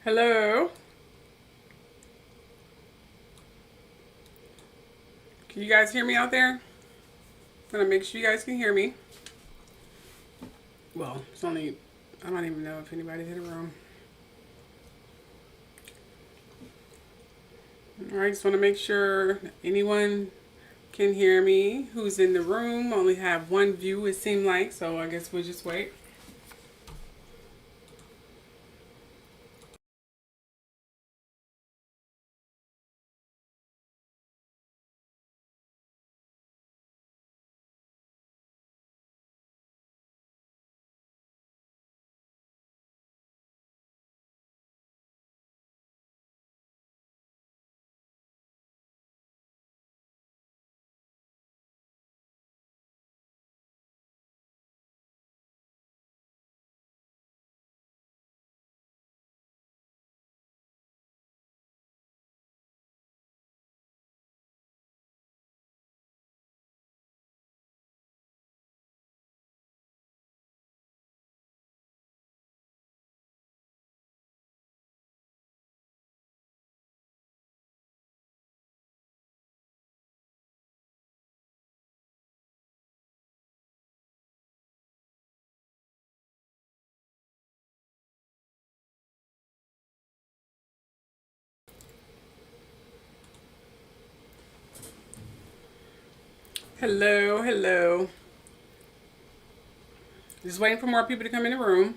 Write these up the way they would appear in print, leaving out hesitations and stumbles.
Hello. Can you guys hear me out there? I'm gonna make sure you guys can hear me. Well, it's only, I don't even know if anybody's in the room. All right, just want to make sure anyone can hear me who's in the room. Only have one view, it seemed like, so I guess we'll just wait. Hello, hello. Just waiting for more people to come in the room.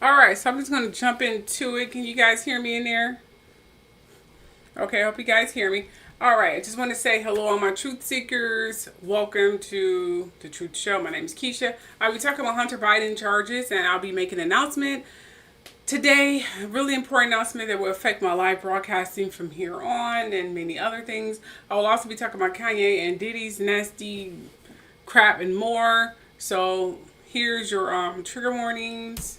All right, so I'm just going to jump into it. Can you guys hear me in there? Okay, I hope you guys hear me. All right, I just want to say hello, all my truth seekers. Welcome to the Truth Show. My name is Keisha. I'll be talking about Hunter Biden charges, and I'll be making an announcement today. A really important announcement that will affect my live broadcasting from here on, and many other things. I will also be talking about Kanye and Diddy's nasty crap and more. So here's your trigger warnings.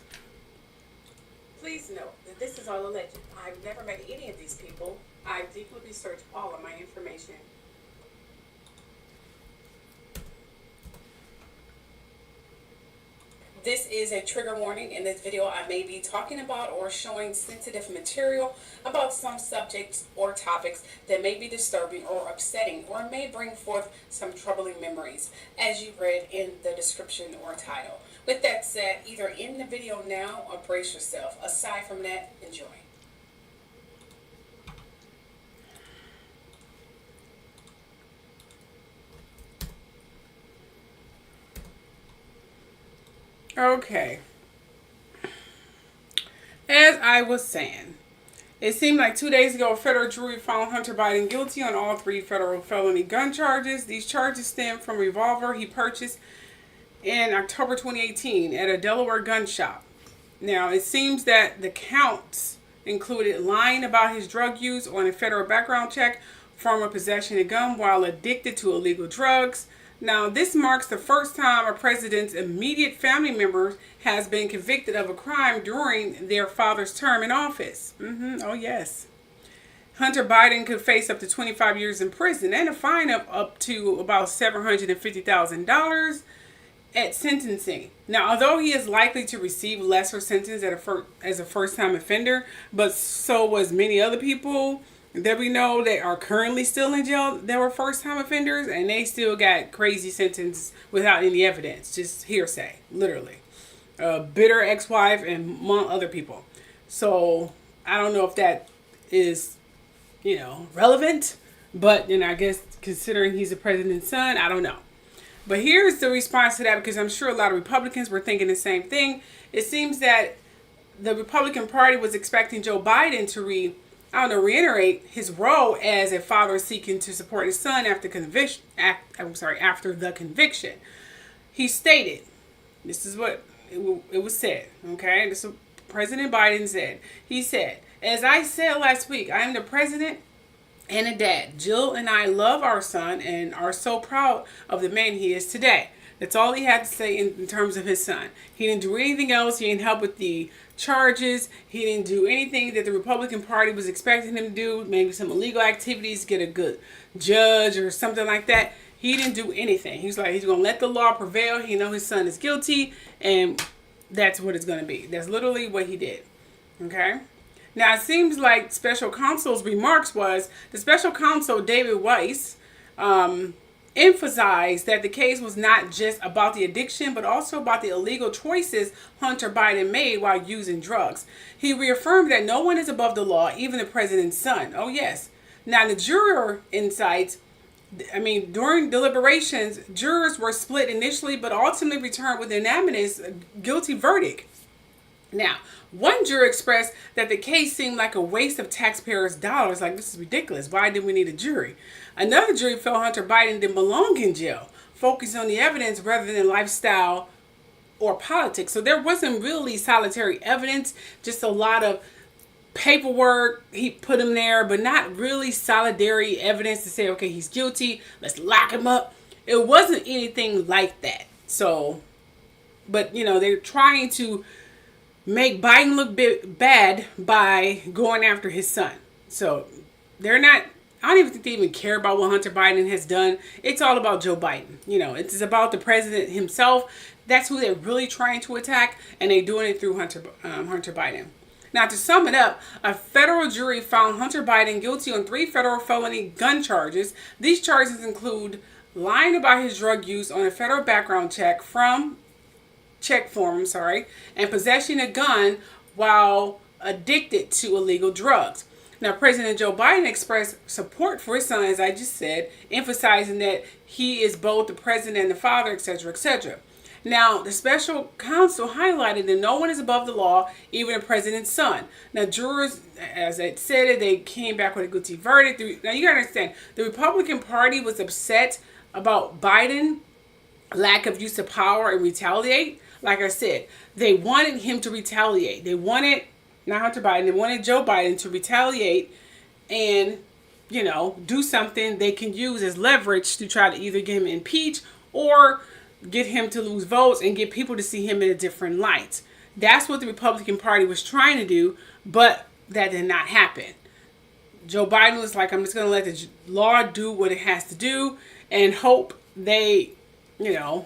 Please note that this is all alleged. I've never met any of these people. I've deeply researched all of my information. This is a trigger warning. In this video, I may be talking about or showing sensitive material about some subjects or topics that may be disturbing or upsetting, or may bring forth some troubling memories, as you read in the description or title. With that said, either end the video now or brace yourself. Aside from that, enjoy. Okay. As I was saying, it seemed like 2 days ago, a federal jury found Hunter Biden guilty on all 3 federal felony gun charges. These charges stem from a revolver he purchased in October 2018 at a Delaware gun shop. Now, it seems that the counts included lying about his drug use on a federal background check, former possession of a gun while addicted to illegal drugs. Now, this marks the first time a president's immediate family member has been convicted of a crime during their father's term in office. Oh, yes. Hunter Biden could face up to 25 years in prison and a fine of up to about $750,000 at sentencing. Now, although he is likely to receive lesser sentence as a first-time offender, but so was many other people that we know that are currently still in jail that were first-time offenders, and they still got crazy sentences without any evidence, just hearsay, literally. Bitter ex-wife and among other people. So I don't know if that is, relevant, but I guess considering he's the president's son, I don't know. But here's the response to that, because I'm sure a lot of Republicans were thinking the same thing. It seems that the Republican Party was expecting Joe Biden to reiterate his role as a father seeking to support his son after the conviction. He stated, this is what it was said, okay? This is what President Biden said. He said, "As I said last week, I am the president and a dad. Jill and I love our son and are so proud of the man he is today." That's all he had to say in terms of his son. He didn't do anything else. He didn't help with the charges. He didn't do anything that the Republican Party was expecting him to do. Maybe some illegal activities, get a good judge or something like that. He didn't do anything. He's like, he's going to let the law prevail. He knows his son is guilty, and that's what it's going to be. That's literally what he did. Okay? Now, it seems like special counsel's remarks was, the special counsel, David Weiss, emphasized that the case was not just about the addiction, but also about the illegal choices Hunter Biden made while using drugs. He reaffirmed that no one is above the law, even the president's son. Oh, yes. Now, the juror insights, during deliberations, jurors were split initially, but ultimately returned with an unanimous guilty verdict. Now, one juror expressed that the case seemed like a waste of taxpayers' dollars. Like, this is ridiculous. Why did we need a jury? Another jury felt Hunter Biden didn't belong in jail, focused on the evidence rather than lifestyle or politics. So there wasn't really solitary evidence, just a lot of paperwork. He put him there, but not really solitary evidence to say, okay, he's guilty, let's lock him up. It wasn't anything like that. So, but, they're trying to make Biden look bad by going after his son. So they're not, I don't even think they even care about what Hunter Biden has done. It's all about Joe Biden. It's about the president himself. That's who they're really trying to attack, and they're doing it through Hunter Biden. Now, to sum it up, a federal jury found Hunter Biden guilty on 3 federal felony gun charges. These charges include lying about his drug use on a federal background check form, and possessing a gun while addicted to illegal drugs. Now, President Joe Biden expressed support for his son, as I just said, emphasizing that he is both the president and the father, etc., etc. Now, the special counsel highlighted that no one is above the law, even the president's son. Now, jurors, as I said, they came back with a guilty verdict. Now, you gotta understand, the Republican Party was upset about Biden lack of use of power and retaliate. Like I said, they wanted him to retaliate. They wanted, not Hunter Biden, they wanted Joe Biden to retaliate and, you know, do something they can use as leverage to try to either get him impeached or get him to lose votes and get people to see him in a different light. That's what the Republican Party was trying to do, but that did not happen. Joe Biden was like, I'm just going to let the law do what it has to do and hope they, you know,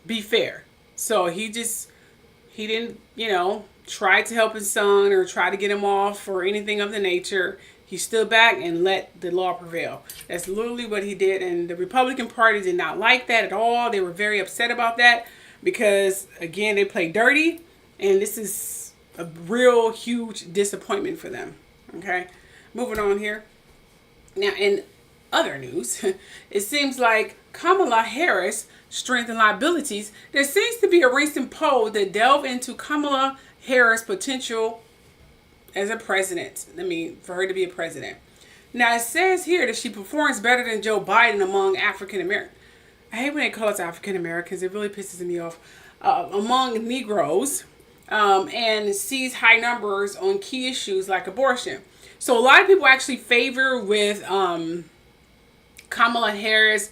be fair. So he didn't, you know, try to help his son or try to get him off or anything of the nature. He stood back and let the law prevail. That's literally what he did. And the Republican Party did not like that at all. They were very upset about that because, again, they played dirty. And this is a real huge disappointment for them. Okay, moving on here. Now, in other news, it seems like Kamala Harris' strength and liabilities. There seems to be a recent poll that delve into Kamala Harris' potential as a president. I mean, for her to be a president. Now, it says here that she performs better than Joe Biden among African Americans. I hate when they call us African Americans. It really pisses me off. Among Negroes, and sees high numbers on key issues like abortion. So a lot of people actually favor with Kamala Harris'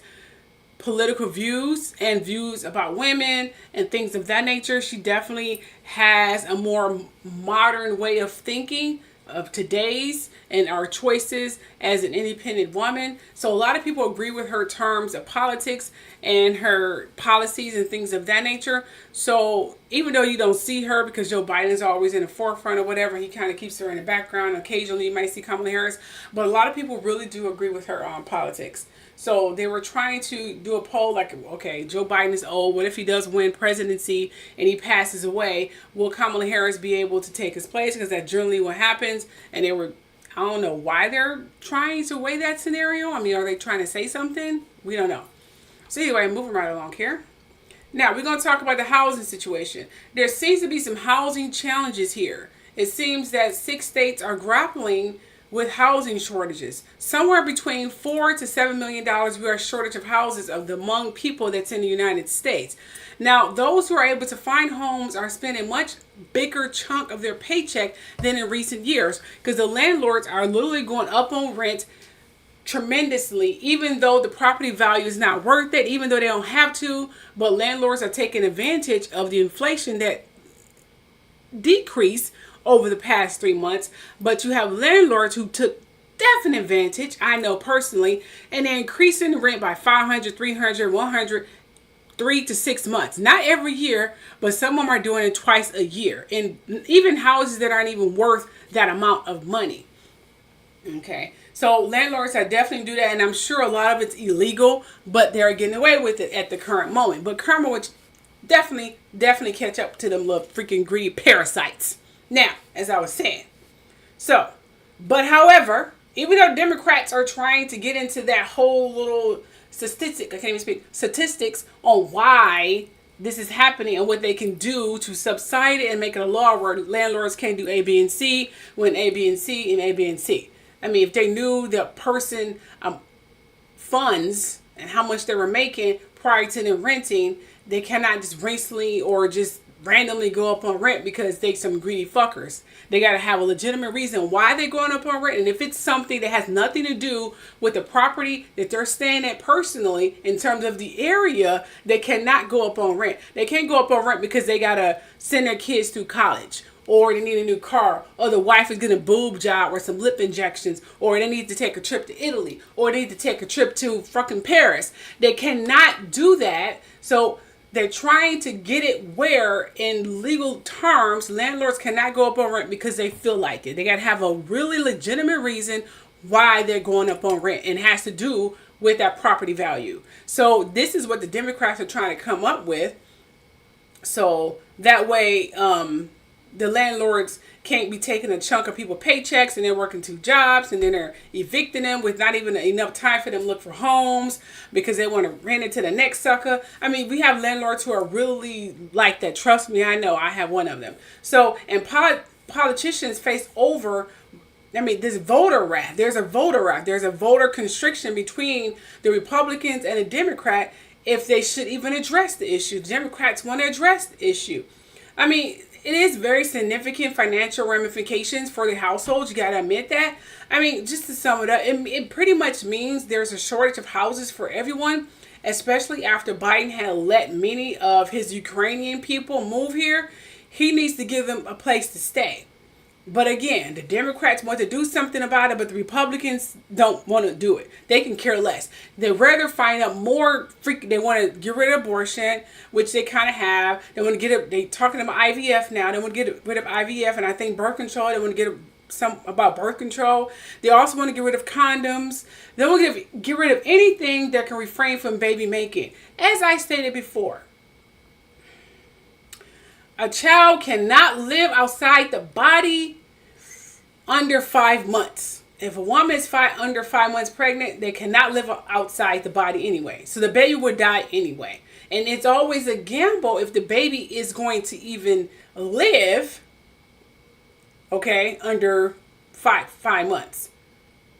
political views and views about women and things of that nature. She definitely has a more modern way of thinking of today's and our choices as an independent woman. So a lot of people agree with her terms of politics and her policies and things of that nature. So even though you don't see her because Joe Biden is always in the forefront or whatever, he kind of keeps her in the background. Occasionally you might see Kamala Harris, but a lot of people really do agree with her on politics. So they were trying to do a poll like, okay, Joe Biden is old. What if he does win presidency and he passes away? Will Kamala Harris be able to take his place? Because that's generally what happens. And they were, I don't know why they're trying to weigh that scenario. I mean, are they trying to say something? We don't know. So anyway, moving right along here. Now, we're going to talk about the housing situation. There seems to be some housing challenges here. It seems that 6 states are grappling with housing shortages. Somewhere between $4 to $7 million we are a shortage of houses among people that's in the United States. Now, those who are able to find homes are spending a much bigger chunk of their paycheck than in recent years because the landlords are literally going up on rent tremendously, even though the property value is not worth it, even though they don't have to, but landlords are taking advantage of the inflation that decreased over the past 3 months. But you have landlords who took definite advantage, I know personally, and they're increasing the rent by 500, 300, 100, 3 to 6 months. Not every year, but some of them are doing it twice a year. And even houses that aren't even worth that amount of money. Okay, so landlords are definitely do that, and I'm sure a lot of it's illegal, but they're getting away with it at the current moment. But karma would definitely catch up to them little freaking greedy parasites. Now, as I was saying, so, but however, even though Democrats are trying to get into that whole little statistics on why this is happening and what they can do to subside it and make it a law where landlords can't do A, B, and C when A, B, and C and A, B, and C. I mean, if they knew the person funds and how much they were making prior to them renting, they cannot just recently or just randomly go up on rent because they some greedy fuckers. They got to have a legitimate reason why they're going up on rent. And if it's something that has nothing to do with the property that they're staying at personally in terms of the area, they cannot go up on rent. They can't go up on rent because they got to send their kids through college, or they need a new car, or the wife is getting a boob job or some lip injections, or they need to take a trip to Italy, or they need to take a trip to fucking Paris. They cannot do that. So they're trying to get it where, in legal terms, landlords cannot go up on rent because they feel like it. They got to have a really legitimate reason why they're going up on rent, and it has to do with that property value. So this is what the Democrats are trying to come up with. So that way, the landlords can't be taking a chunk of people's paychecks and they're working 2 jobs and then they're evicting them with not even enough time for them to look for homes because they want to rent it to the next sucker. I mean, we have landlords who are really like that. Trust me, I know. I have one of them. So, and politicians face over, I mean, this voter wrath. There's a voter wrath. There's a voter constriction between the Republicans and the Democrat if they should even address the issue. The Democrats want to address the issue. I mean, it is very significant financial ramifications for the households. You got to admit that. I mean, just to sum it up, it pretty much means there's a shortage of houses for everyone, especially after Biden had let many of his Ukrainian people move here. He needs to give them a place to stay. But again, the Democrats want to do something about it, but the Republicans don't want to do it. They can care less. They'd rather find out more they want to get rid of abortion, which they kind of have. They want to get it. They talking about IVF now. They want to get rid of IVF, and I think birth control. They want to get some about birth control. They also want to get rid of condoms. They want to get rid of anything that can refrain from baby making. As I stated before, a child cannot live outside the body under 5 months. If a woman is under 5 months pregnant, they cannot live outside the body anyway. So the baby would die anyway. And it's always a gamble if the baby is going to even live, okay, under five months.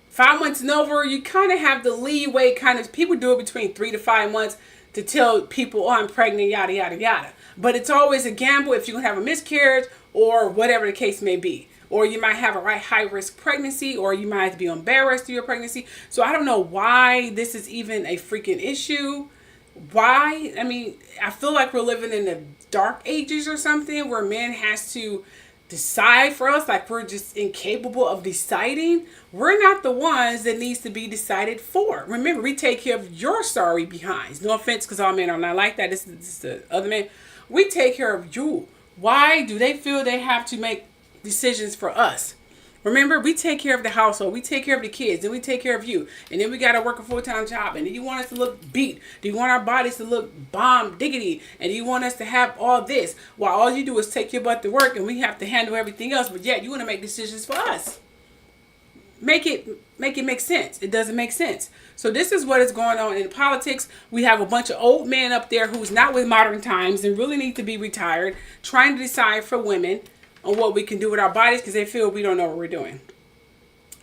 5 months and over, you kind of have the leeway, people do it between 3 to 5 months to tell people, oh, I'm pregnant, yada, yada, yada. But it's always a gamble if you're going to have a miscarriage or whatever the case may be. Or you might have a high-risk pregnancy, or you might have to be embarrassed through your pregnancy. So I don't know why this is even a freaking issue. Why? I mean, I feel like we're living in the dark ages or something where man has to decide for us, like we're just incapable of deciding. We're not the ones that needs to be decided for. Remember, we take care of your sorry behinds. No offense, because all men are not like that. This is the other men. We take care of you. Why do they feel they have to make decisions for us? Remember, we take care of the household. We take care of the kids. Then we take care of you. And then we got to work a full-time job. And then you want us to look beat. Do you want our bodies to look bomb diggity? And do you want us to have all this while all you do is take your butt to work and we have to handle everything else? But yet you want to make decisions for us. Make it make sense. It doesn't make sense. So this is what is going on in politics. We have a bunch of old men up there who's not with modern times and really need to be retired, trying to decide for women on what we can do with our bodies because they feel we don't know what we're doing.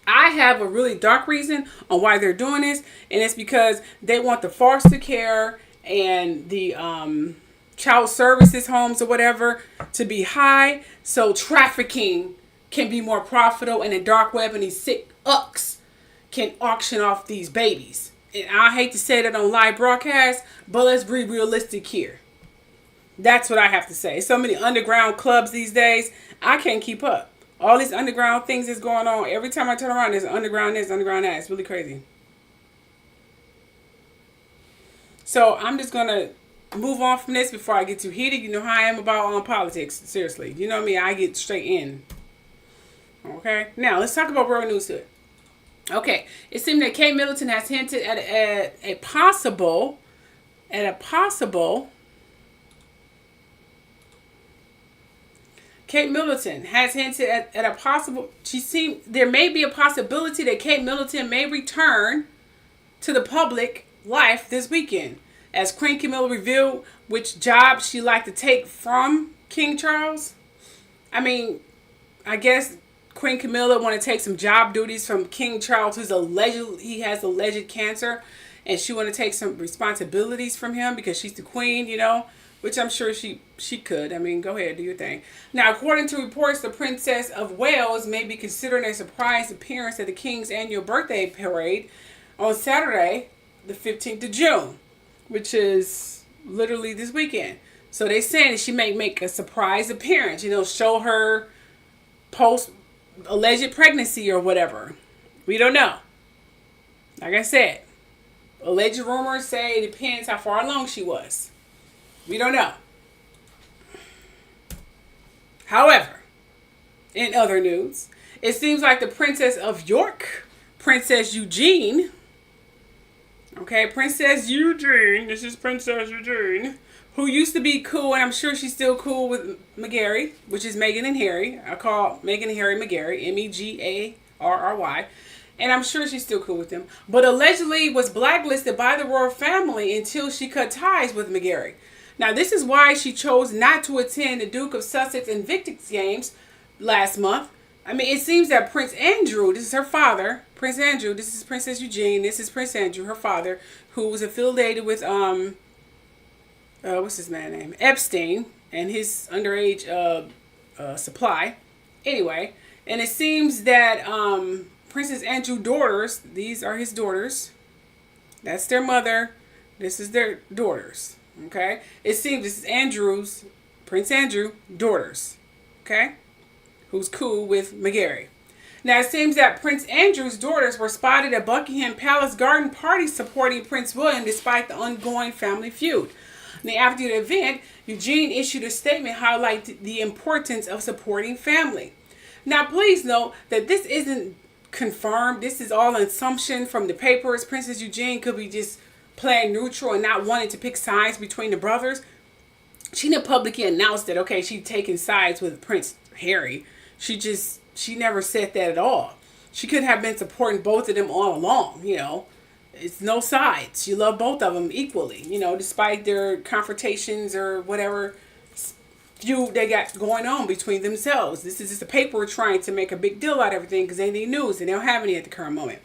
I have a really dark reason on why they're doing this, and it's because they want the foster care and the child services homes or whatever to be high, so trafficking can be more profitable, and the dark web and these sick ucks can auction off these babies. And I hate to say that on live broadcast, but let's be realistic here. That's what I have to say. So many underground clubs these days, I can't keep up. All these underground things is going on. Every time I turn around, there's an underground this, underground that. It's really crazy. So I'm just going to move on from this before I get too heated. You know how I am about politics. Seriously. You know me, I get straight in. Okay. Now, let's talk about world news to it. Okay. It seems that Middleton has hinted at a possible Kate Middleton has hinted at a possible, there may be a possibility that Kate Middleton may return to the public life this weekend. As Queen Camilla revealed which job she liked to take from King Charles. I mean, I guess Queen Camilla want to take some job duties from King Charles, he has alleged cancer, and she want to take some responsibilities from him because she's the queen, you know. Which I'm sure she could. I mean, go ahead, do your thing. Now, according to reports, the Princess of Wales may be considering a surprise appearance at the King's annual birthday parade on Saturday, the 15th of June, which is literally this weekend. So they're saying that she may make a surprise appearance, you know, show her post-alleged pregnancy or whatever. We don't know. Like I said, alleged rumors say it depends how far along she was. We don't know. However, in other news, it seems like the Princess of York, Princess Eugenie, okay, Princess Eugenie, this is Princess Eugenie, who used to be cool, and I'm sure she's still cool with Megarry, which is Meghan and Harry. I call Meghan and Harry Megarry, Megarry. And I'm sure she's still cool with them. But allegedly was blacklisted by the royal family until she cut ties with Megarry. Now, this is why she chose not to attend the Duke of Sussex Invictus Games last month. I mean, it seems that Prince Andrew, this is her father, Prince Andrew, this is Princess Eugenie, this is Prince Andrew, her father, who was affiliated with, what's his man's name? Epstein, and his underage supply. Anyway, and it seems that Princess Andrew's daughters, these are his daughters. That's their mother. This is their daughters. Okay? It seems this is Prince Andrew, daughters. Okay? Who's cool with Megarry. Now, it seems that Prince Andrew's daughters were spotted at Buckingham Palace garden party supporting Prince William despite the ongoing family feud. Now, after the event, Eugenie issued a statement highlighting the importance of supporting family. Now, please note that this isn't confirmed. This is all an assumption from the papers. Princess Eugenie could be just playing neutral and not wanting to pick sides between the brothers. She didn't publicly announce that, okay, she's taking sides with Prince Harry. She never said that at all. She could have been supporting both of them all along, you know. It's no sides. She loved both of them equally, you know, despite their confrontations or whatever feud they got going on between themselves. This is just the paper trying to make a big deal out of everything because they need news and they don't have any at the current moment.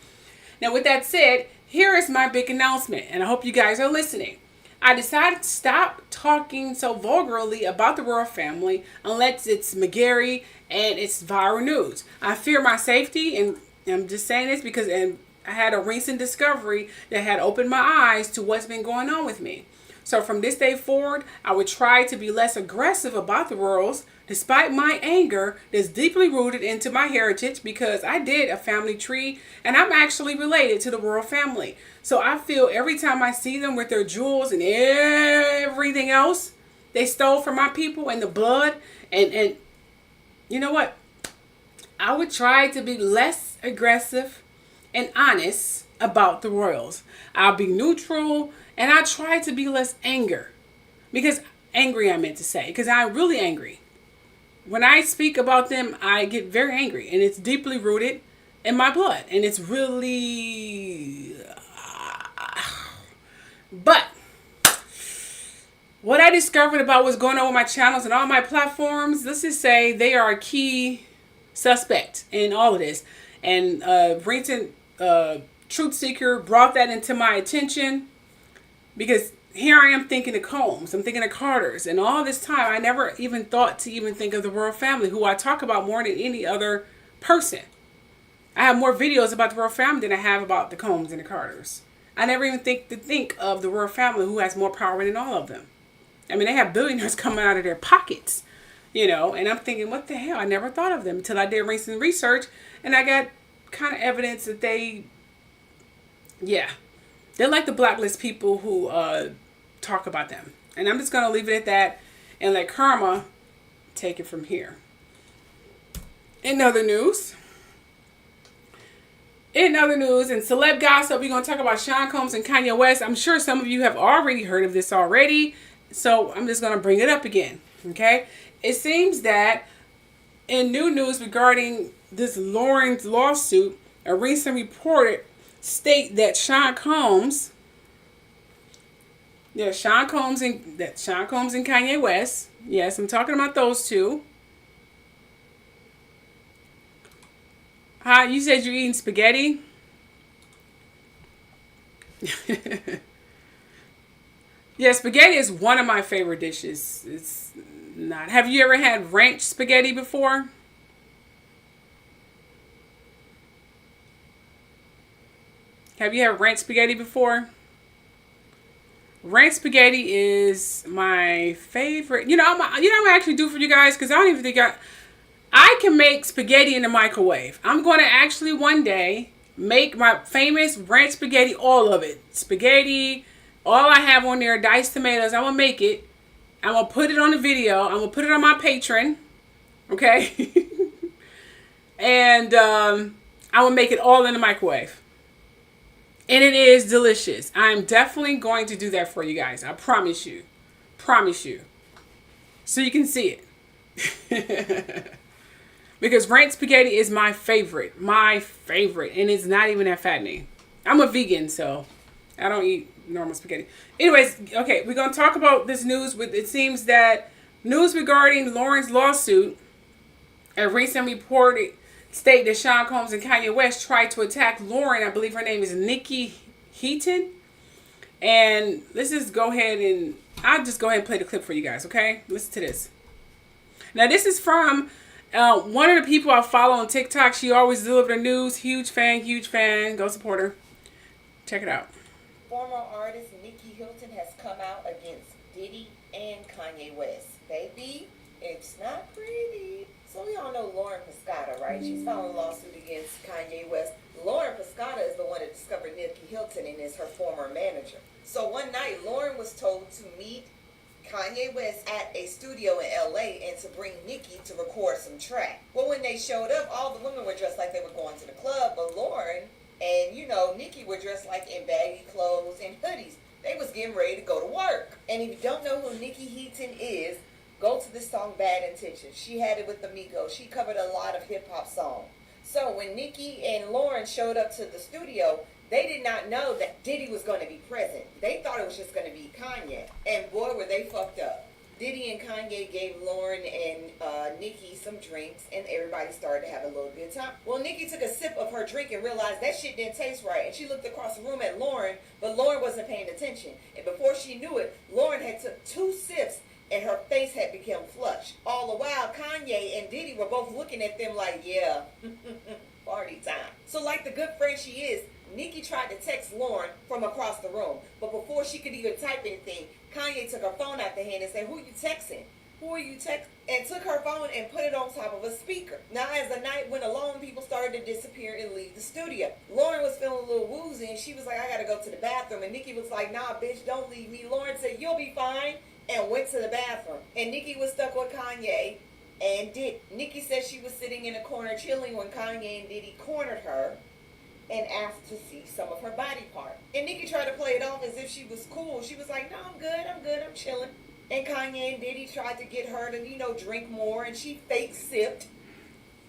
Now, with that said, here is my big announcement, and I hope you guys are listening. I decided to stop talking so vulgarly about the royal family unless it's Megarry and it's viral news. I fear my safety, and I'm just saying this because I had a recent discovery that had opened my eyes to what's been going on with me. So from this day forward, I would try to be less aggressive about the royals, despite my anger that's deeply rooted into my heritage because I did a family tree and I'm actually related to the royal family. So I feel every time I see them with their jewels and everything else they stole from my people and the blood and you know what? I would try to be less aggressive and honest about the royals. I'll be neutral and I try to be less angry, I meant to say, because I'm really angry. When I speak about them, I get very angry and it's deeply rooted in my blood and it's really, but what I discovered about what's going on with my channels and all my platforms, let's just say they are a key suspect in all of this. And recent truth seeker brought that into my attention because here I am thinking of Combs, I'm thinking of Carter's, and all this time I never even thought to even think of the royal family, who I talk about more than any other person. I have more videos about the royal family than I have about the Combs and the Carters. I never even think of the royal family, who has more power than all of them. I mean, they have billionaires coming out of their pockets, you know, and I'm thinking, what the hell? I never thought of them until I did recent research and I got kind of evidence that they're like the blacklist people who talk about them. And I'm just going to leave it at that and let karma take it from here. In other news, and celeb gossip, we're going to talk about Sean Combs and Kanye West. I'm sure some of you have already heard of this already, so I'm just going to bring it up again, okay? It seems that in new news regarding this Lawrence lawsuit, a recent report state that Sean Combs and Kanye West, yes, I'm talking about those two. Hi, you said you're eating spaghetti? Yeah, spaghetti is one of my favorite dishes. It's not. Have you ever had ranch spaghetti before? Have you had ranch spaghetti before? Ranch spaghetti is my favorite. You know, I'm gonna actually do for you guys because I don't even think I can make spaghetti in the microwave. I'm going to actually one day make my famous ranch spaghetti, all of it. Spaghetti, all I have on there, diced tomatoes. I'm going to make it. I'm going to put it on the video. I'm going to put it on my Patreon. Okay? And I will make it all in the microwave. And it is delicious. I'm definitely going to do that for you guys. I promise you. Promise you. So you can see it. Because ranch spaghetti is my favorite. My favorite. And it's not even that fattening. I'm a vegan, so I don't eat normal spaghetti. Anyways, okay, we're going to talk about this news. It seems that news regarding Lauren's lawsuit, a recent report state that Sean Combs and Kanye West tried to attack Lauren. I believe her name is Nikki Heaton. And let's just go ahead and I'll just go ahead and play the clip for you guys, okay? Listen to this. Now, this is from one of the people I follow on TikTok. She always delivers the news. Huge fan, huge fan. Go support her. Check it out. Former artist Nikki Hilton has come out against Diddy and Kanye West. Baby, it's not pretty. So we all know Lauren Pescata, right? She's filing a lawsuit against Kanye West. Lauren Pescata is the one that discovered Nikki Hilton and is her former manager. So one night, Lauren was told to meet Kanye West at a studio in LA and to bring Nikki to record some track. Well, when they showed up, all the women were dressed like they were going to the club, but Lauren and, Nikki were dressed like in baggy clothes and hoodies. They was getting ready to go to work. And if you don't know who Nikki Heaton is, go to this song Bad Intentions. She had it with the Migos. She covered a lot of hip-hop songs. So when Nikki and Lauren showed up to the studio, they did not know that Diddy was going to be present. They thought it was just going to be Kanye. And boy, were they fucked up. Diddy and Kanye gave Lauren and Nikki some drinks, and everybody started to have a little good time. Well, Nikki took a sip of her drink and realized that shit didn't taste right. And she looked across the room at Lauren, but Lauren wasn't paying attention. And before she knew it, Lauren had took 2 sips, and her face had become flushed. All the while, Kanye and Diddy were both looking at them like, yeah, party time. So like the good friend she is, Nikki tried to text Lauren from across the room. But before she could even type anything, Kanye took her phone out the hand and said, who you texting? Who are you texting? And took her phone and put it on top of a speaker. Now, as the night went along, people started to disappear and leave the studio. Lauren was feeling a little woozy, and she was like, I gotta go to the bathroom. And Nikki was like, nah, bitch, don't leave me. Lauren said, you'll be fine, and went to the bathroom. And Nikki was stuck with Kanye and Diddy. Nikki said she was sitting in a corner chilling when Kanye and Diddy cornered her and asked to see some of her body part. And Nikki tried to play it off as if she was cool. She was like, no, I'm good, I'm chilling. And Kanye and Diddy tried to get her to, drink more, and she fake sipped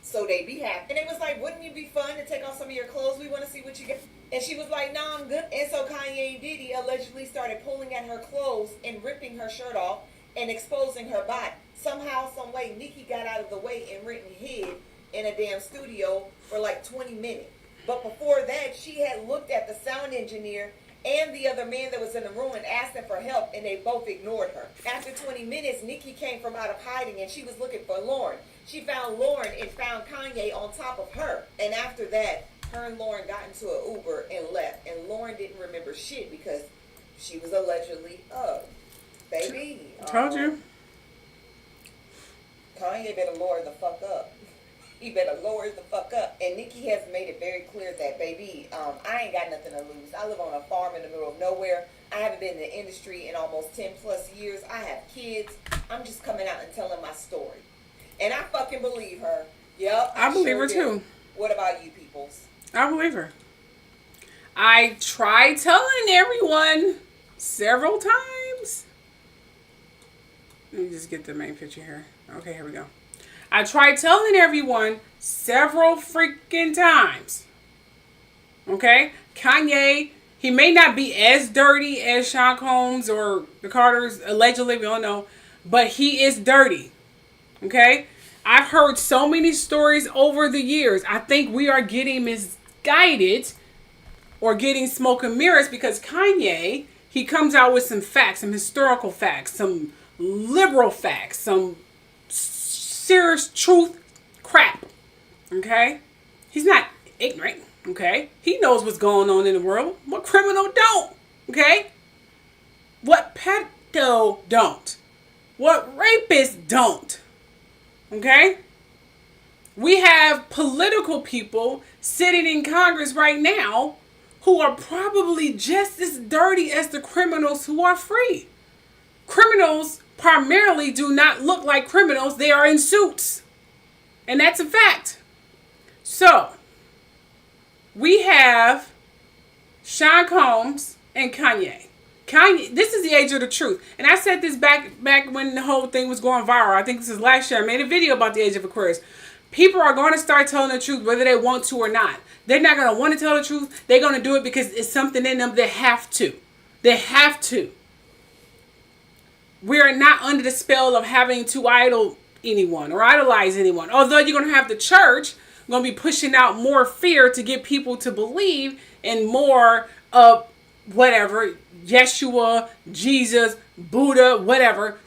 so they be happy. And it was like, wouldn't it be fun to take off some of your clothes? We want to see what you get. And she was like, no, I'm good. And so Kanye and Diddy allegedly started pulling at her clothes and ripping her shirt off and exposing her body. Somehow, some way, Nikki got out of the way and went and hid in a damn studio for like 20 minutes. But before that, she had looked at the sound engineer and the other man that was in the room and asked them for help, and they both ignored her. After 20 minutes, Nikki came from out of hiding, and she was looking for Lauren. She found Lauren and found Kanye on top of her. And after that, her and Lauren got into an Uber and left. And Lauren didn't remember shit because she was allegedly, baby. Told you. Kanye better lower the fuck up. He better lower the fuck up. And Nikki has made it very clear that, baby, I ain't got nothing to lose. I live on a farm in the middle of nowhere. I haven't been in the industry in almost 10 plus years. I have kids. I'm just coming out and telling my story. And I fucking believe her. Yep. I believe her too. What about you peoples? I believe her. I tried telling everyone several times. Let me just get the main picture here. Okay, here we go. I tried telling everyone several freaking times. Okay? Kanye, he may not be as dirty as Sean Combs or the Carters, allegedly, we don't know. But he is dirty. Okay? I've heard so many stories over the years. I think we are getting misguided or getting smoke and mirrors because Kanye, he comes out with some facts, some historical facts, some liberal facts, some serious truth crap. Okay? He's not ignorant. Okay? He knows what's going on in the world. What criminal don't? Okay? What pedo don't? What rapist don't? Okay? We have political people sitting in Congress right now who are probably just as dirty as the criminals who are free. Criminals primarily do not look like criminals. They are in suits. And that's a fact. So, we have Sean Combs and Kanye. Kanye, this is the age of the truth. And I said this back when the whole thing was going viral. I think this is last year. I made a video about the age of Aquarius. People are going to start telling the truth whether they want to or not. They're not going to want to tell the truth. They're going to do it because it's something in them. They have to. They have to. We are not under the spell of having to idol anyone or idolize anyone. Although you're going to have the church going to be pushing out more fear to get people to believe in more of whatever, Yeshua, Jesus, Buddha, whatever.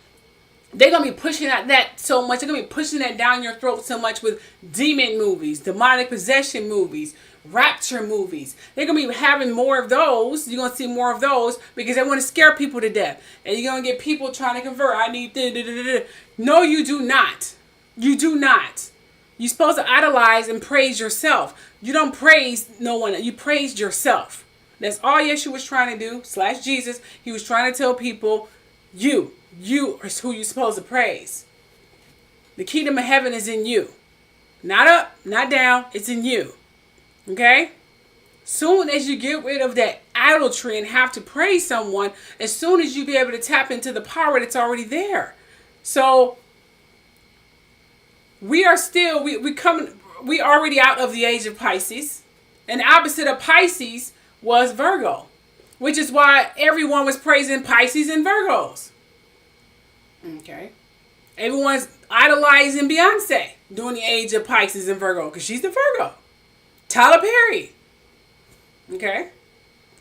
They're going to be pushing out that so much. They're going to be pushing that down your throat so much with demon movies, demonic possession movies, rapture movies. They're going to be having more of those. You're going to see more of those because they want to scare people to death. And you're going to get people trying to convert. I need this. No, you do not. You do not. You're supposed to idolize and praise yourself. You don't praise no one. You praise yourself. That's all Yeshua was trying to do, / Jesus. He was trying to tell people, you are who you're supposed to praise. The kingdom of heaven is in you. Not up, not down. It's in you. Okay? Soon as you get rid of that idolatry and have to praise someone, as soon as you be able to tap into the power that's already there. So we are still, we already out of the age of Pisces. And the opposite of Pisces was Virgo. Which is why everyone was praising Pisces and Virgos. Okay. Everyone's idolizing Beyonce during the age of Pisces and Virgo. Because she's the Virgo. Tyler Perry. Okay.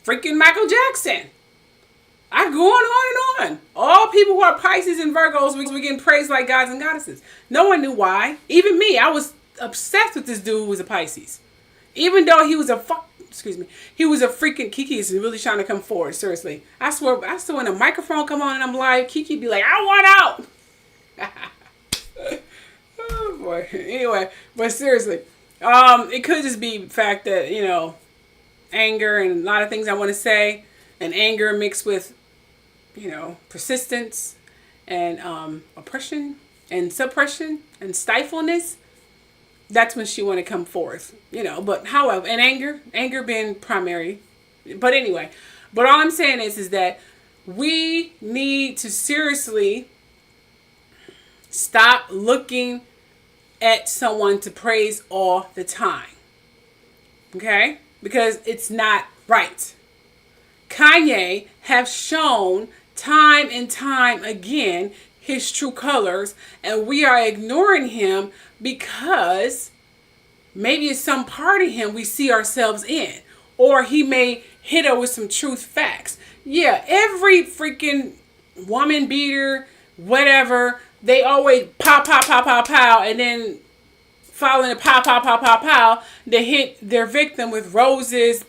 Freaking Michael Jackson. I go on and on. All people who are Pisces and Virgos were getting praised like gods and goddesses. No one knew why. Even me. I was obsessed with this dude who was a Pisces. Even though he was he was a freaking, Kiki is really trying to come forward. Seriously. I swear when the microphone come on and I'm live, Kiki be like, I want out. Oh boy. Anyway, but seriously. It could just be the fact that, anger and a lot of things I want to say. And anger mixed with, persistence and oppression and suppression and stifleness. That's when she want to come forth, but however, and anger being primary. But anyway, but all I'm saying is that we need to seriously stop looking at someone to praise all the time. Okay? Because it's not right. Kanye have shown time and time again his true colors, and we are ignoring him because maybe it's some part of him we see ourselves in, or he may hit her with some truth facts. Yeah, every freaking woman beater, whatever, they always pow, pow, pow, pow, pow, and then following the pow, pow, pow, pow, pow, they hit their victim with roses,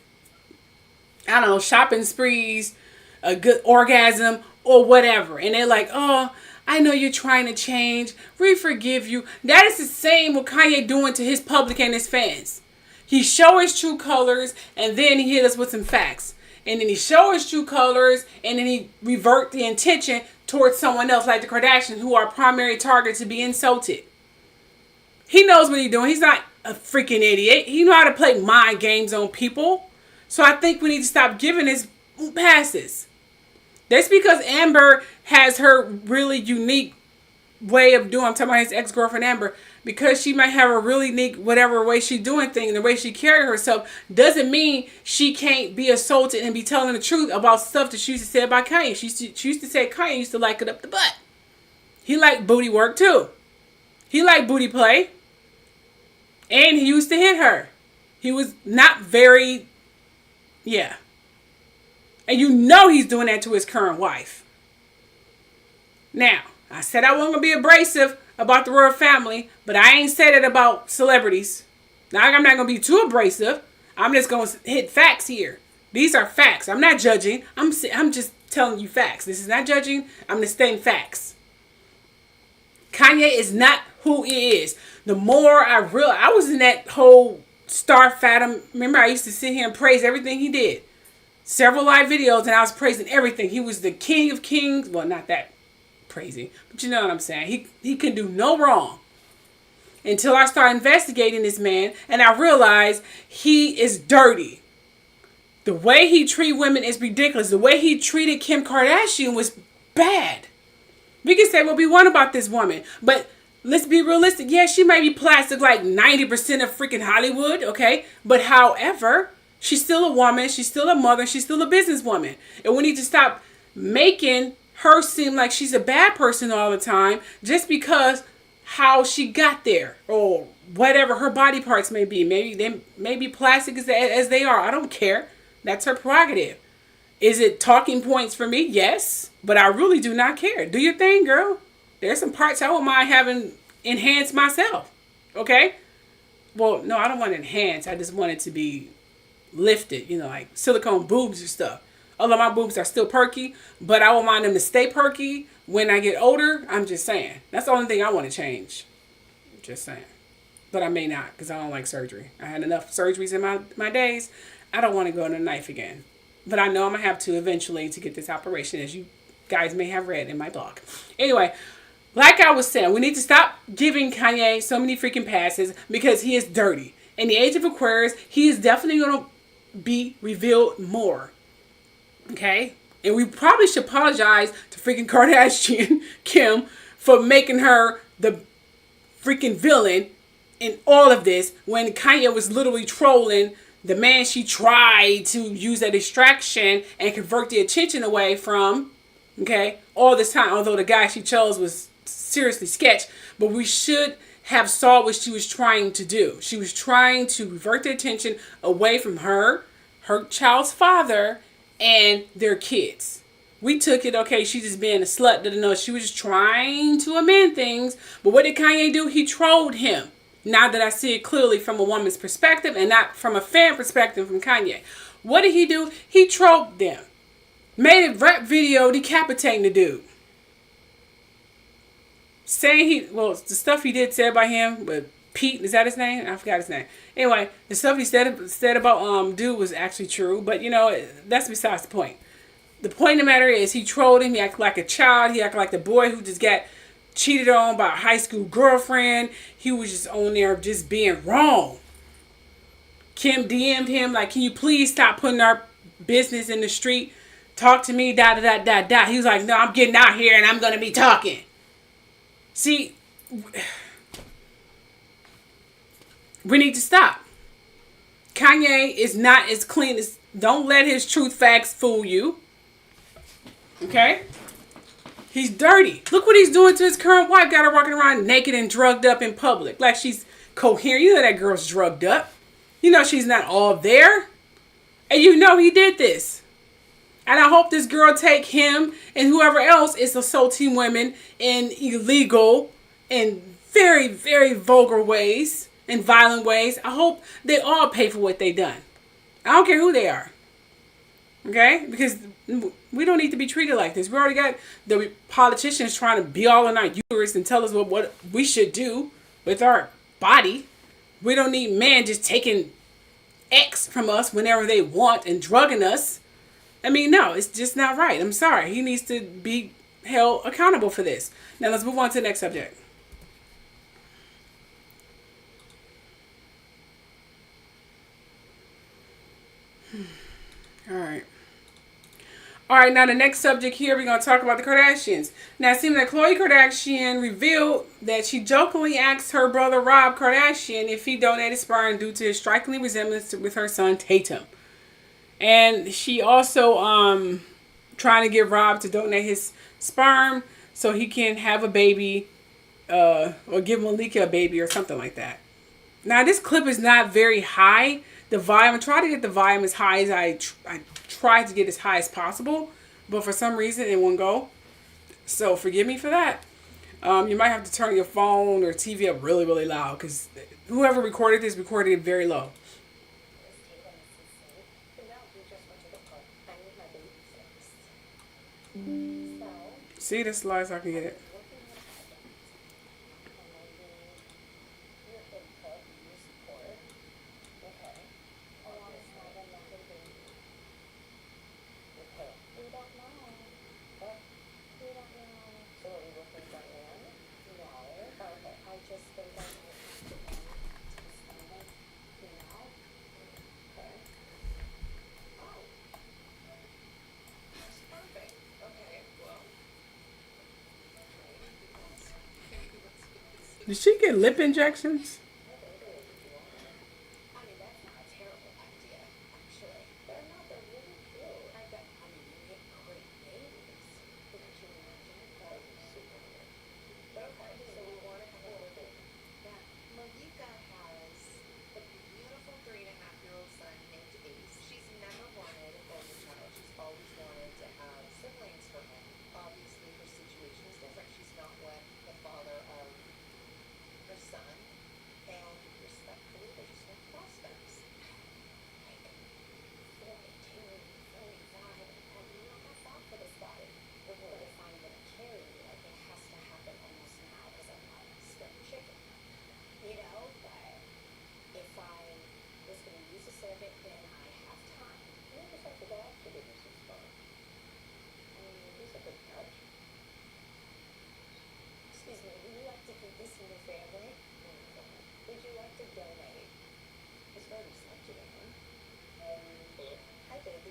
I don't know, shopping sprees, a good orgasm, or whatever. And they're like, oh, I know you're trying to change. We forgive you. That is the same what Kanye doing to his public and his fans. He show his true colors, and then he hit us with some facts. And then he show his true colors, and then he revert the intention towards someone else, like the Kardashians, who are primary target to be insulted. He knows what he's doing. He's not a freaking idiot. He know how to play mind games on people. So I think we need to stop giving his passes. That's because Amber has her really unique way of doing. I'm talking about his ex-girlfriend Amber. Because she might have a really unique whatever way she's doing things, the way she carry herself, doesn't mean she can't be assaulted and be telling the truth about stuff that she used to say about Kanye. She used to say Kanye used to like it up the butt. He liked booty work too. He liked booty play. And he used to hit her. He was not very, yeah. And he's doing that to his current wife. Now, I said I wasn't going to be abrasive about the royal family, but I ain't said it about celebrities. Now, I'm not going to be too abrasive. I'm just going to hit facts here. These are facts. I'm not judging. I'm just telling you facts. This is not judging. I'm just stating facts. Kanye is not who he is. The more I realized, I was in that whole star fatum. Remember, I used to sit here and praise everything he did. Several live videos, and I was praising everything. He was the king of kings. Well, not that crazy, but you know what I'm saying. He can do no wrong. Until I started investigating this man, and I realized he is dirty. The way he treated women is ridiculous. The way he treated Kim Kardashian was bad. We can say what we want about this woman, but let's be realistic. Yeah, she might be plastic like 90% of freaking Hollywood, okay? But however, she's still a woman. She's still a mother. She's still a businesswoman. And we need to stop making her seem like she's a bad person all the time just because how she got there or whatever her body parts may be. Maybe they may be plastic as they are. I don't care. That's her prerogative. Is it talking points for me? Yes. But I really do not care. Do your thing, girl. There's some parts I wouldn't mind having enhanced myself. Okay? Well, no, I don't want to enhance. I just want it to be lifted. You know, like silicone boobs or stuff. Although my boobs are still perky. But I won't mind them to stay perky when I get older. I'm just saying. That's the only thing I want to change. Just saying. But I may not because I don't like surgery. I had enough surgeries in my days. I don't want to go on a knife again. But I know I'm going to have to eventually to get this operation, as you guys may have read in my blog. Anyway, like I was saying, we need to stop giving Kanye so many freaking passes because he is dirty. In the age of Aquarius, he is definitely going to be revealed more. Okay? And we probably should apologize to freaking Kardashian Kim for making her the freaking villain in all of this when Kanye was literally trolling the man she tried to use a distraction and convert the attention away from, okay, all this time. Although the guy she chose was seriously sketch, but we should have saw what she was trying to do. She was trying to revert the attention away from her child's father, and their kids. We took it, okay, she's just being a slut. Didn't know she was just trying to amend things. But what did Kanye do? He trolled him. Now that I see it clearly from a woman's perspective and not from a fan perspective from Kanye. What did he do? He trolled them. Made a rap video decapitating the dude. Saying the stuff he did said about him, but Pete, is that his name? I forgot his name. Anyway, the stuff he said about dude was actually true, but you know, that's besides the point. The point of the matter is he trolled him. He acted like a child. He acted like the boy who just got cheated on by a high school girlfriend. He was just on there just being wrong. Kim DM'd him like, can you please stop putting our business in the street? Talk to me, He was like, no, I'm getting out here and I'm going to be talking. See, we need to stop. Kanye is not as clean as... Don't let his truth facts fool you. Okay? He's dirty. Look what he's doing to his current wife. Got her walking around naked and drugged up in public. Like she's coherent. You know that girl's drugged up. You know she's not all there. And you know he did this. And I hope this girl take him and whoever else is assaulting women in illegal and very, very vulgar ways and violent ways. I hope they all pay for what they done. I don't care who they are. Okay? Because we don't need to be treated like this. We already got the politicians trying to be all in our uterus and tell us what we should do with our body. We don't need men just taking X from us whenever they want and drugging us. I mean, no, it's just not right. I'm sorry. He needs to be held accountable for this. Now let's move on to the next subject. All right, now the next subject here, we're going to talk about the Kardashians. Now, it seems that Khloe Kardashian revealed that she jokingly asked her brother Rob Kardashian if he donated sperm due to his striking resemblance with her son Tatum. And she also trying to get Rob to donate his sperm so he can have a baby or give Malika a baby or something like that. Now, this clip is not very high. The volume, I try to get the volume as high as I tried to get as high as possible, but for some reason it won't go. So forgive me for that. You might have to turn your phone or TV up really, really loud because whoever recorded this recorded it very low. See this live so I can get it. Did she get lip injections?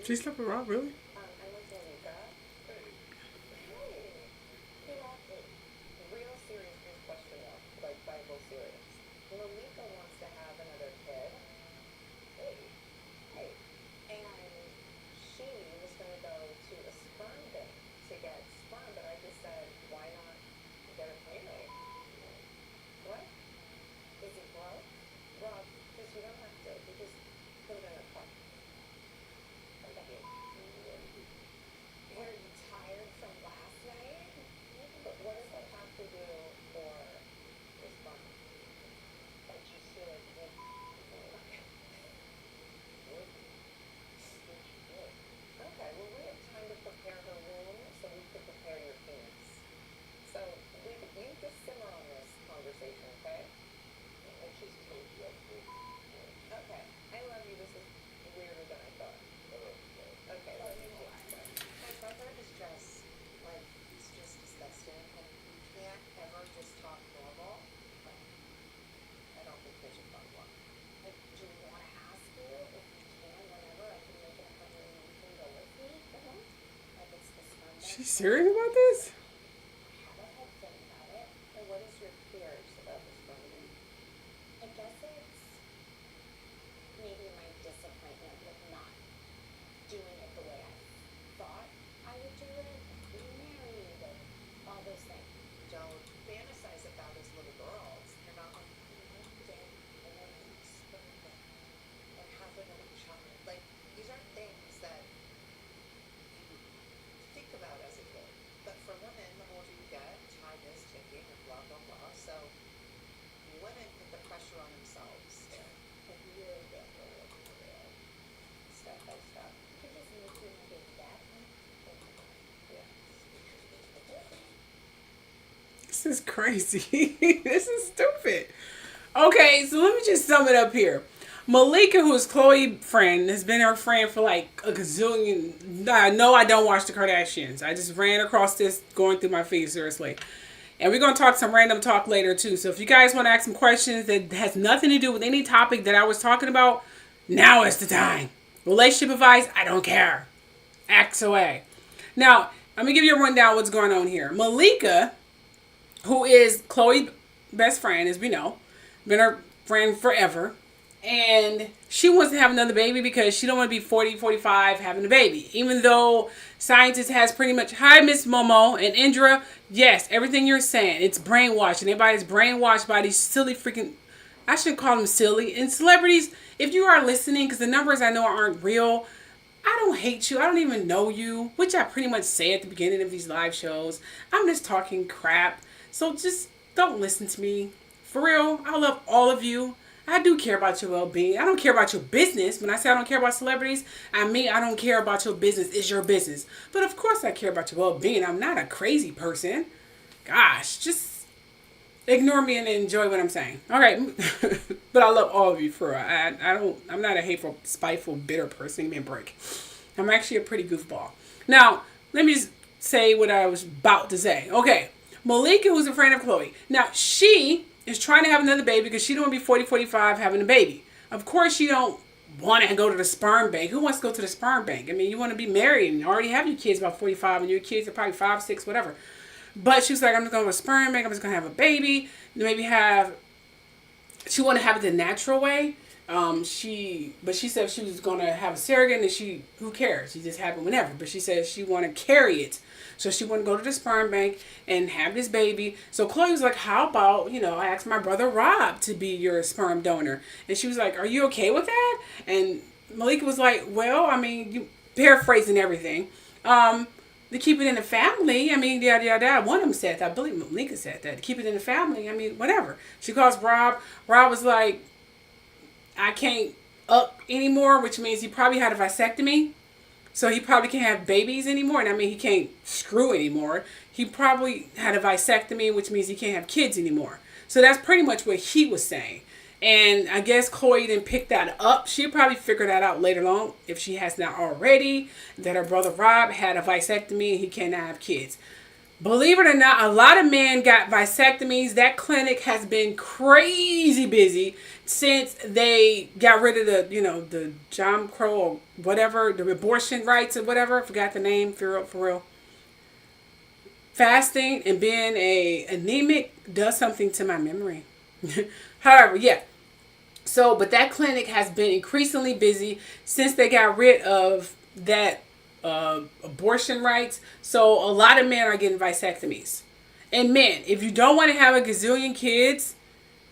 She slept around, really? She's serious about this? This is crazy. This is stupid. Okay, so let me just sum it up here. Malika, who's Chloe's friend, has been her friend for like a gazillion. No, I don't watch the Kardashians. I just ran across this going through my feed, seriously. And we're going to talk some random talk later, too. So if you guys want to ask some questions that has nothing to do with any topic that I was talking about, now is the time. Relationship advice, I don't care. Act away. Now, let me give you a rundown of what's going on here. Malika, who is Chloe's best friend, as we know, been her friend forever. And she wants to have another baby because she don't want to be 40, 45 having a baby. Even though scientists has pretty much, hi, Miss Momo and Indra, yes, everything you're saying, it's brainwashing. Everybody's brainwashed by these silly freaking, I shouldn't call them silly. And celebrities, if you are listening, because the numbers I know aren't real, I don't hate you. I don't even know you, which I pretty much say at the beginning of these live shows. I'm just talking crap. So just don't listen to me. For real, I love all of you. I do care about your well-being. I don't care about your business. When I say I don't care about celebrities, I mean I don't care about your business. It's your business. But of course I care about your well-being. I'm not a crazy person. Gosh, just ignore me and enjoy what I'm saying. All right. But I love all of you for real. I'm not a hateful, spiteful, bitter person. Give me a break. I'm actually a pretty goofball. Now, let me just say what I was about to say. Okay. Malika, who's a friend of Chloe. Now, she is trying to have another baby because she don't want to be 40, 45 having a baby. Of course, she don't want to go to the sperm bank. Who wants to go to the sperm bank? I mean, you want to be married and already have your kids about 45 and your kids are probably 5, 6, whatever. But she was like, I'm just going to have a sperm bank. I'm just going to have a baby. Maybe she wanted to have it the natural way. But she said she was going to have a surrogate, and who cares? She just have it whenever. But she said she want to carry it. So she want to go to the sperm bank and have this baby. So Chloe was like, how about, I asked my brother Rob to be your sperm donor. And she was like, are you okay with that? And Malika was like, well, I mean, you paraphrasing everything. To keep it in the family, I mean, yada, yada, yada. One of them said that. I believe Malika said that. To keep it in the family, I mean, whatever. She calls Rob. Rob was like, I can't up anymore, which means he probably had a vasectomy. So he probably can't have babies anymore. And I mean, he can't screw anymore. He probably had a vasectomy, which means he can't have kids anymore. So that's pretty much what he was saying. And I guess Chloe didn't pick that up. She'll probably figure that out later on, if she has not already, that her brother Rob had a vasectomy and he cannot have kids. Believe it or not, a lot of men got vasectomies. That clinic has been crazy busy since they got rid of the Jim Crow or whatever, the abortion rights or whatever. I forgot the name for real. Fasting and being anemic does something to my memory. However, yeah. So, but that clinic has been increasingly busy since they got rid of that abortion rights. So a lot of men are getting vasectomies. And men, if you don't want to have a gazillion kids,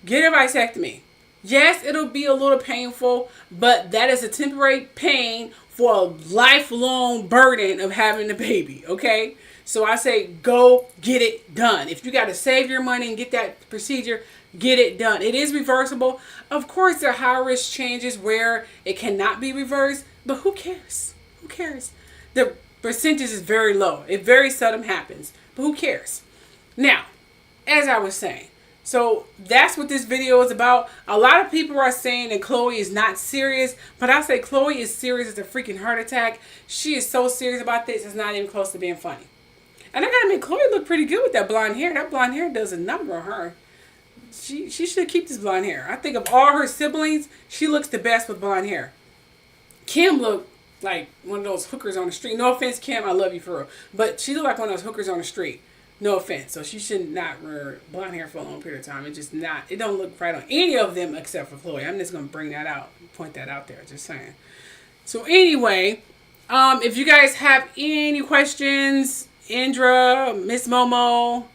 get a vasectomy. Yes, it'll be a little painful, but that is a temporary pain for a lifelong burden of having a baby, okay? So I say go get it done. If you got to save your money and get that procedure, get it done. It is reversible. Of course, there are high-risk changes where it cannot be reversed, but who cares? Who cares? The percentage is very low. It very seldom happens, but who cares? Now, as I was saying, so that's what this video is about. A lot of people are saying that Chloe is not serious, but I say Chloe is serious as a freaking heart attack. She is so serious about this, it's not even close to being funny. And I gotta admit, Chloe looked pretty good with that blonde hair. That blonde hair does a number on her. She should keep this blonde hair. I think of all her siblings, she looks the best with blonde hair. Kim looked like one of those hookers on the street. No offense, Kim, I love you for real. But she looked like one of those hookers on the street. No offense. So she should not wear blonde hair for a long period of time. It don't look right on any of them except for Chloe. I'm just going to bring that out, point that out there, just saying. So anyway, if you guys have any questions, Indra, Miss Momo,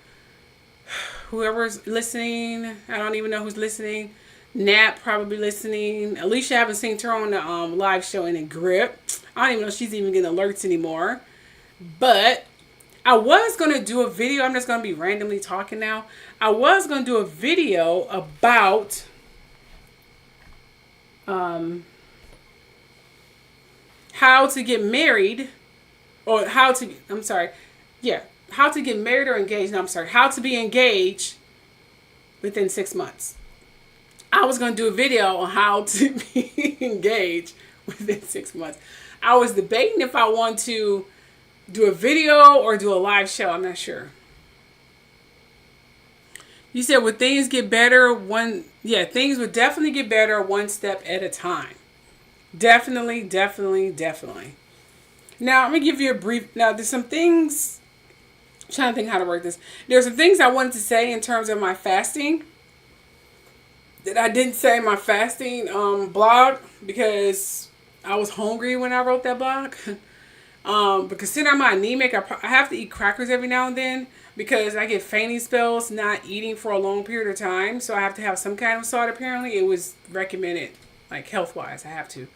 whoever's listening, I don't even know who's listening. Nat probably listening. Alicia, I haven't seen her on the live show in a grip. I don't even know if she's even getting alerts anymore. But I was going to do a video. I'm just going to be randomly talking now. I was going to do a video about how to get married, or how to get married or engaged. No, I'm sorry. How to be engaged within 6 months. I was going to do a video on how to be engaged within 6 months. I was debating if I want to do a video or do a live show. I'm not sure. You said, would things get better things would definitely get better one step at a time. Definitely. Now, I'm going to give you a brief. Now, there's some things. I'm trying to think how to work this. There's some things I wanted to say in terms of my fasting that I didn't say in my fasting blog because I was hungry when I wrote that blog. But considering I'm anemic, I have to eat crackers every now and then because I get fainting spells not eating for a long period of time. So I have to have some kind of salt. Apparently, it was recommended, like health-wise. I have to.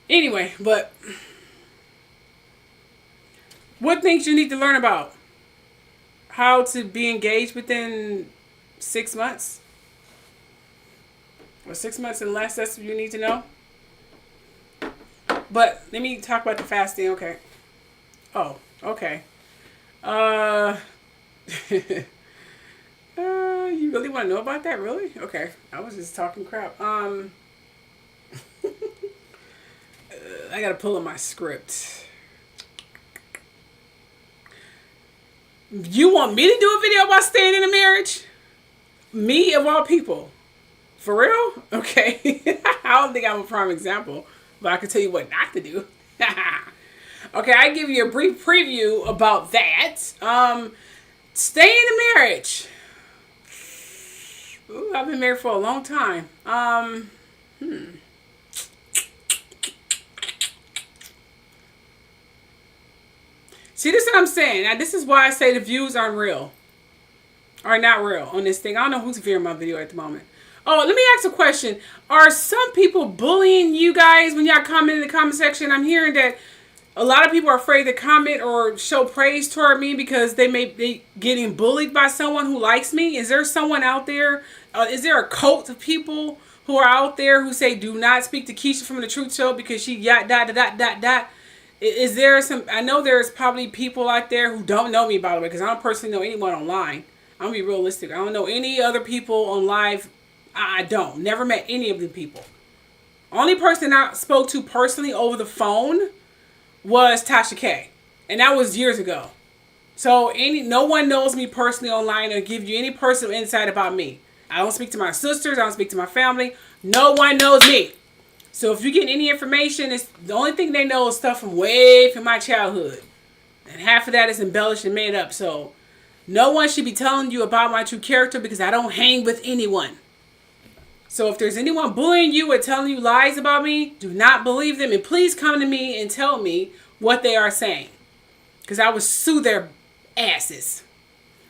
Anyway, but what things you need to learn about? How to be engaged within 6 months? Or 6 months and less, that's what you need to know. But let me talk about the fasting, okay. Oh, okay. You really want to know about that, really? Okay, I was just talking crap. I gotta pull up my script. You want me to do a video about staying in a marriage? Me, of all people. For real? Okay. I don't think I'm a prime example, but I can tell you what not to do. Okay, I give you a brief preview about that. Stay in a marriage. Ooh, I've been married for a long time. See, this is what I'm saying. Now, this is why I say the views aren't real. Are not real on this thing. I don't know who's viewing my video at the moment. Oh, let me ask a question. Are some people bullying you guys when y'all comment in the comment section? I'm hearing that a lot of people are afraid to comment or show praise toward me because they may be getting bullied by someone who likes me. Is there someone out there? Is there a cult of people who are out there who say, do not speak to Keisha from The Truth Show because she dot. Is there some, I know there's probably people out there who don't know me, by the way, because I don't personally know anyone online. I'm going to be realistic. I don't know any other people on live. I don't. Never met any of the people. Only person I spoke to personally over the phone was Tasha K. And that was years ago. So no one knows me personally online or give you any personal insight about me. I don't speak to my sisters. I don't speak to my family. No one knows me. So if you get any information, it's the only thing they know is stuff from way from my childhood. And half of that is embellished and made up. So no one should be telling you about my true character because I don't hang with anyone. So if there's anyone bullying you or telling you lies about me, do not believe them. And please come to me and tell me what they are saying. Because I will sue their asses.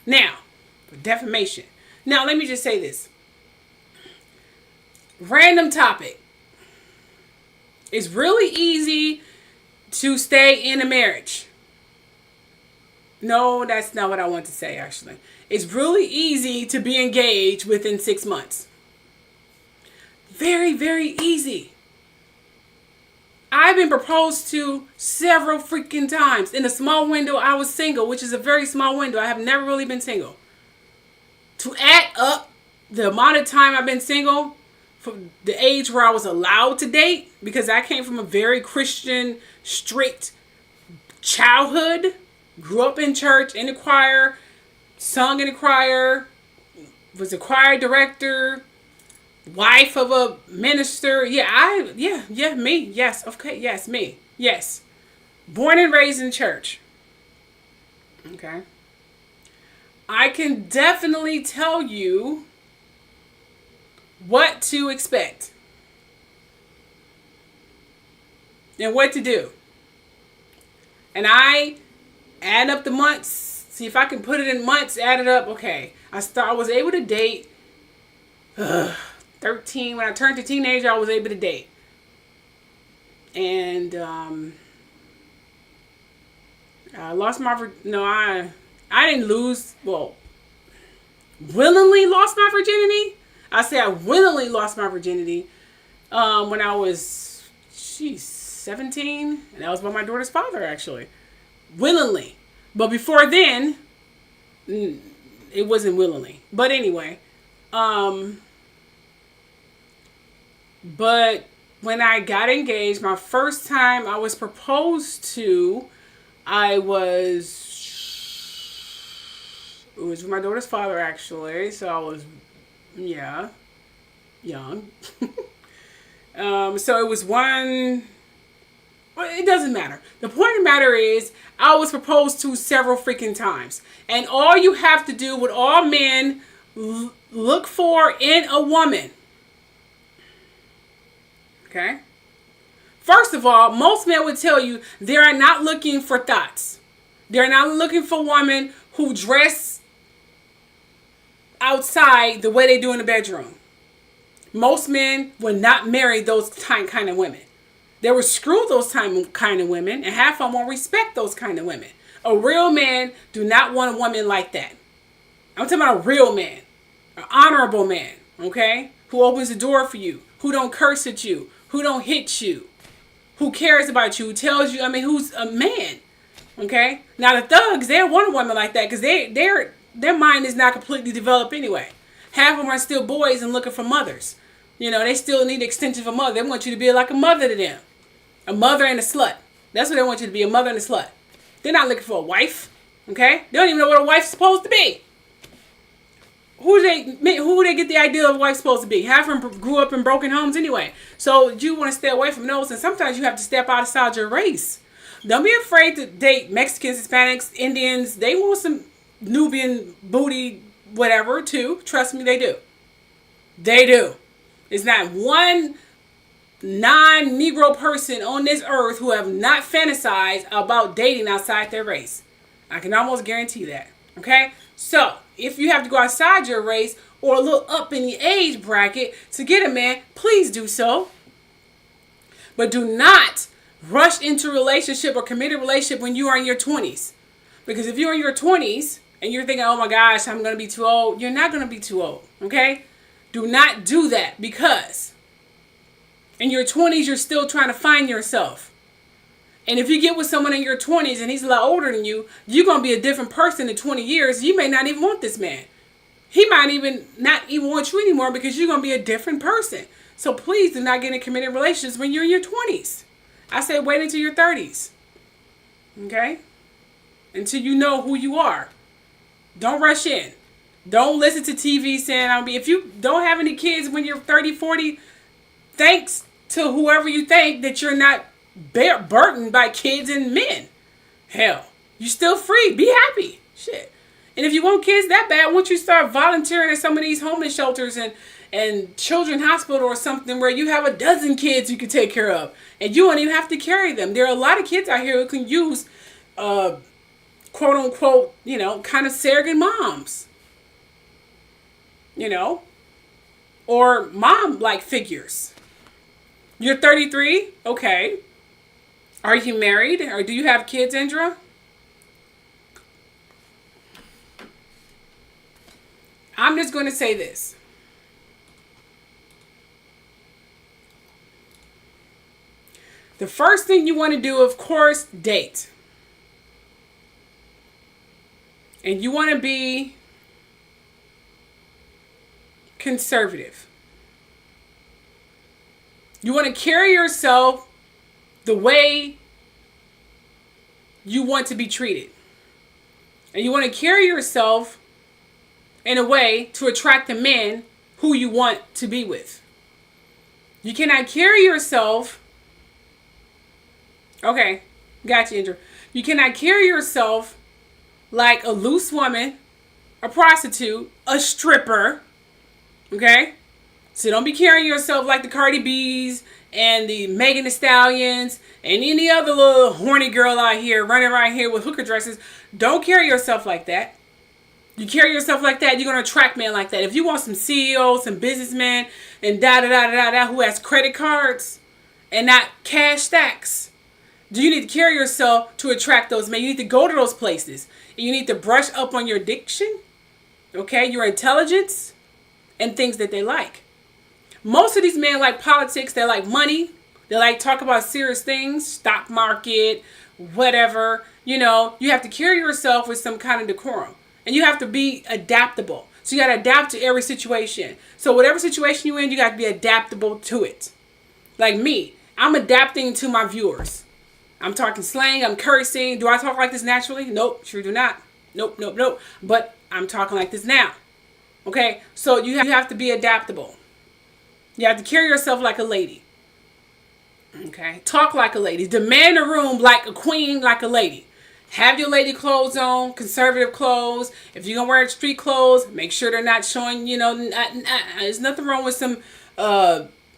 Now, for defamation. Now, let me just say this. Random topic. It's really easy to stay in a marriage. No, that's not what I want to say, actually. It's really easy to be engaged within 6 months. Very, very easy. I've been proposed to several freaking times. In a small window, I was single, which is a very small window. I have never really been single. To add up the amount of time I've been single, from the age where I was allowed to date, because I came from a very Christian, strict childhood, grew up in church, in the choir, sung in the choir, was a choir director, wife of a minister. Yeah, me. Yes, okay, yes, me. Yes. Born and raised in church. Okay. I can definitely tell you what to expect and what to do. And I add up the months, see if I can put it in months, add it up. Okay, I was able to date 13. When I turned a teenager, I was able to date. And I lost my, I didn't lose, willingly lost my virginity. I say I willingly lost my virginity when I was, 17. And that was by my daughter's father, actually. Willingly. But before then, it wasn't willingly. But anyway. But when I got engaged, my first time I was proposed to, it was with my daughter's father, actually. So I was, young. So it was one, it doesn't matter. The point of the matter is, I was proposed to several freaking times. And all you have to do, what all men look for in a woman. Okay? First of all, most men would tell you they are not looking for thoughts. They're not looking for women who dress outside the way they do in the bedroom. Most men would not marry those kind of women. They would screw those kind of women, and half of them won't respect those kind of women. A real man do not want a woman like that. I'm talking about a real man, an honorable man, okay? Who opens the door for you, who don't curse at you, who don't hit you, who cares about you, who tells you, who's a man, okay? Now the thugs, they want a woman like that because their mind is not completely developed anyway. Half of them are still boys and looking for mothers. They still need the extension of a mother. They want you to be like a mother to them. A mother and a slut. That's what they want you to be, a mother and a slut. They're not looking for a wife, okay? They don't even know what a wife's supposed to be. Who do they get the idea of a wife supposed to be? Half of them grew up in broken homes anyway. So you want to stay away from those, and sometimes you have to step outside your race. Don't be afraid to date Mexicans, Hispanics, Indians. They want some, Nubian booty, whatever, too. Trust me, they do. They do. It's not one non-Negro person on this earth who have not fantasized about dating outside their race. I can almost guarantee that. Okay? So, if you have to go outside your race or a little up in the age bracket to get a man, please do so. But do not rush into a relationship or commit a relationship when you are in your 20s. Because if you're in your 20s and you're thinking, oh my gosh, I'm going to be too old, you're not going to be too old. Okay? Do not do that, because in your 20s, you're still trying to find yourself. And if you get with someone in your 20s and he's a lot older than you, you're going to be a different person in 20 years. You may not even want this man. He might even not even want you anymore because you're going to be a different person. So please do not get in committed relationships when you're in your 20s. I say wait until your 30s. Okay? Until you know who you are. Don't rush in. Don't listen to TV saying, if you don't have any kids when you're 30, 40, thanks to whoever you think that you're not burdened by kids and men. Hell, you're still free. Be happy. Shit. And if you want kids that bad, why don't you start volunteering at some of these homeless shelters and children's hospital or something where you have a dozen kids you can take care of. And you don't even have to carry them. There are a lot of kids out here who can use, quote unquote, kind of surrogate moms. Or mom-like figures. You're 33? Okay. Are you married? Or do you have kids, Indra? I'm just going to say this. The first thing you want to do, of course, date. And you want to be conservative. You want to carry yourself the way you want to be treated. And you want to carry yourself in a way to attract the men who you want to be with. You cannot carry yourself. Okay, got you, Andrew. You cannot carry yourself like a loose woman, a prostitute, a stripper. Okay? So don't be carrying yourself like the Cardi B's and the Megan Thee Stallions and any other little horny girl out here running around here with hooker dresses. Don't carry yourself like that. You carry yourself like that, you're going to attract men like that. If you want some CEOs, some businessmen, and who has credit cards and not cash stacks, do you need to carry yourself to attract those men? You need to go to those places. And you need to brush up on your diction, okay, your intelligence, and things that they like. Most of these men like politics. They like money. They like talk about serious things, stock market, whatever. You have to carry yourself with some kind of decorum. And you have to be adaptable. So you got to adapt to every situation. So whatever situation you're in, you got to be adaptable to it. Like me, I'm adapting to my viewers. I'm talking slang. I'm cursing. Do I talk like this naturally? Nope, sure do not. Nope. But I'm talking like this now. Okay, so you have to be adaptable. You have to carry yourself like a lady. Okay, talk like a lady. Demand a room like a queen, like a lady. Have your lady clothes on, conservative clothes. If you're going to wear street clothes, make sure they're not showing, there's nothing wrong with some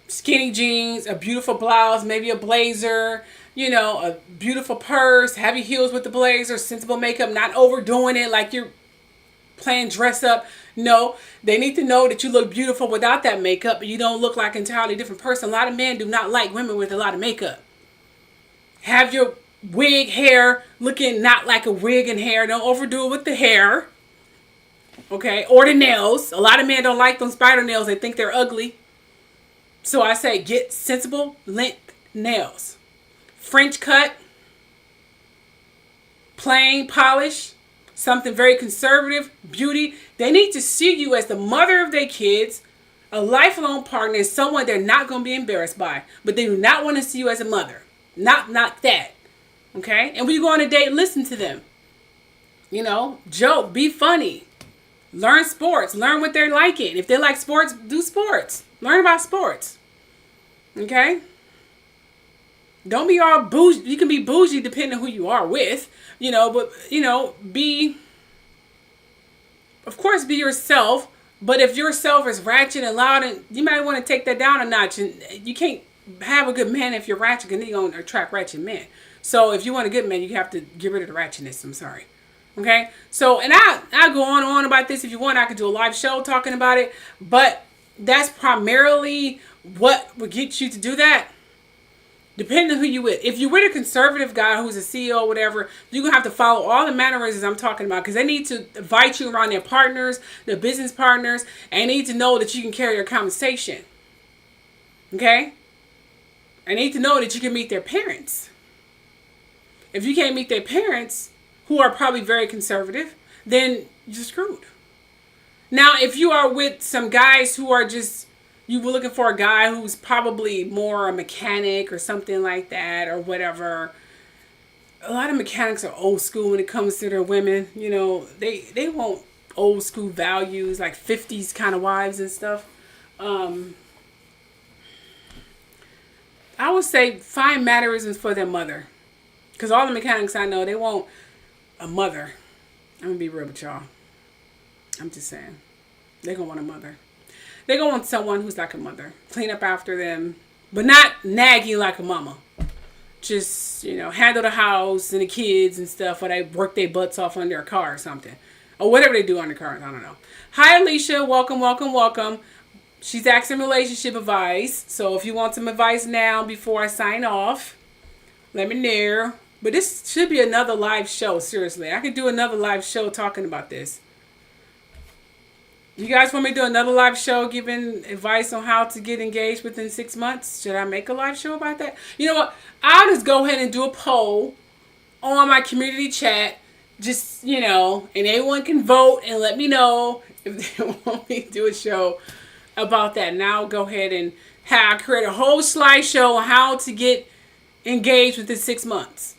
skinny jeans, a beautiful blouse, maybe a blazer, a beautiful purse, heavy heels with the blazer, sensible makeup, not overdoing it like you're playing dress up. No, they need to know that you look beautiful without that makeup, but you don't look like an entirely different person. A lot of men do not like women with a lot of makeup. Have your wig hair looking not like a wig and hair. Don't overdo it with the hair. Okay, or the nails. A lot of men don't like them spider nails. They think they're ugly. So I say get sensible length nails. French cut. Plain polish. Something very conservative. Beauty. They need to see you as the mother of their kids, a lifelong partner, and someone they're not going to be embarrassed by. But they do not want to see you as a mother. Not that. Okay? And when you go on a date, listen to them. Joke. Be funny. Learn sports. Learn what they're liking. If they like sports, do sports. Learn about sports. Okay? Don't be all bougie. You can be bougie depending on who you are with. But, be of course, be yourself. But if yourself is ratchet and loud, and you might want to take that down a notch. And you can't have a good man if you're ratchet, because then you're going to attract ratchet men. So if you want a good man, you have to get rid of the ratchetness. I'm sorry. Okay? So, and I go on and on about this. If you want, I could do a live show talking about it. But that's primarily what would get you to do that. Depending on who you with. If you're with a conservative guy who's a CEO or whatever, you're going to have to follow all the mannerisms I'm talking about, because they need to invite you around their partners, their business partners, and need to know that you can carry your conversation. Okay? I need to know that you can meet their parents. If you can't meet their parents, who are probably very conservative, then you're screwed. Now, if you are with some guys who are just, you were looking for a guy who's probably more a mechanic or something like that or whatever. A lot of mechanics are old school when it comes to their women. You know, they want old school values, like 50s kind of wives and stuff. I would say find mannerisms for their mother. Because all the mechanics I know, they want a mother. I'm going to be real with y'all. I'm just saying. They're going to want a mother. They're going to want someone who's like a mother. Clean up after them. But not naggy like a mama. Just, you know, handle the house and the kids and stuff. Or they work their butts off under a car or something. Or whatever they do under cars. I don't know. Hi, Alicia. Welcome, welcome, welcome. She's asking relationship advice. So if you want some advice now before I sign off, let me know. But this should be another live show. Seriously. I could do another live show talking about this. You guys want me to do another live show giving advice on how to get engaged within 6 months? Should I make a live show about that? You know what? I'll just go ahead and do a poll on my community chat. Just, you know, and everyone can vote and let me know if they want me to do a show about that. And I'll go ahead and create a whole slideshow on how to get engaged within 6 months.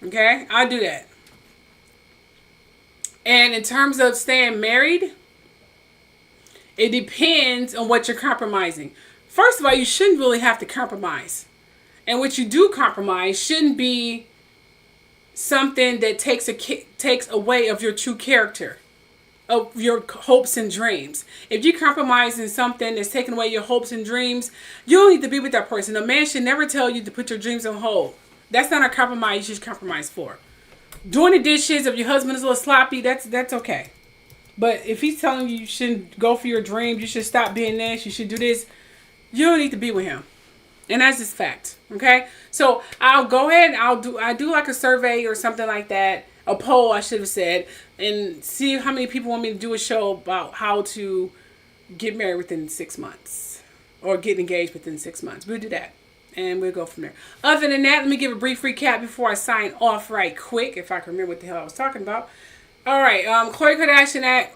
Okay? I'll do that. And in terms of staying married, it depends on what you're compromising. First of all, you shouldn't really have to compromise. And what you do compromise shouldn't be something that takes away of your true character, of your hopes and dreams. If you compromise in something that's taking away your hopes and dreams, you don't need to be with that person. A man should never tell you to put your dreams on hold. That's not a compromise you should compromise for. Doing the dishes, if your husband is a little sloppy, that's okay. But if he's telling you shouldn't go for your dreams, you should stop being this, you should do this, you don't need to be with him. And that's just fact. Okay? So I'll go ahead and I do like a survey or something like that. A poll, I should have said. And see how many people want me to do a show about how to get married within 6 months. Or get engaged within 6 months. We'll do that. And we'll go from there. Other than that, let me give a brief recap before I sign off right quick. If I can remember what the hell I was talking about. Alright, Khloe Kardashian,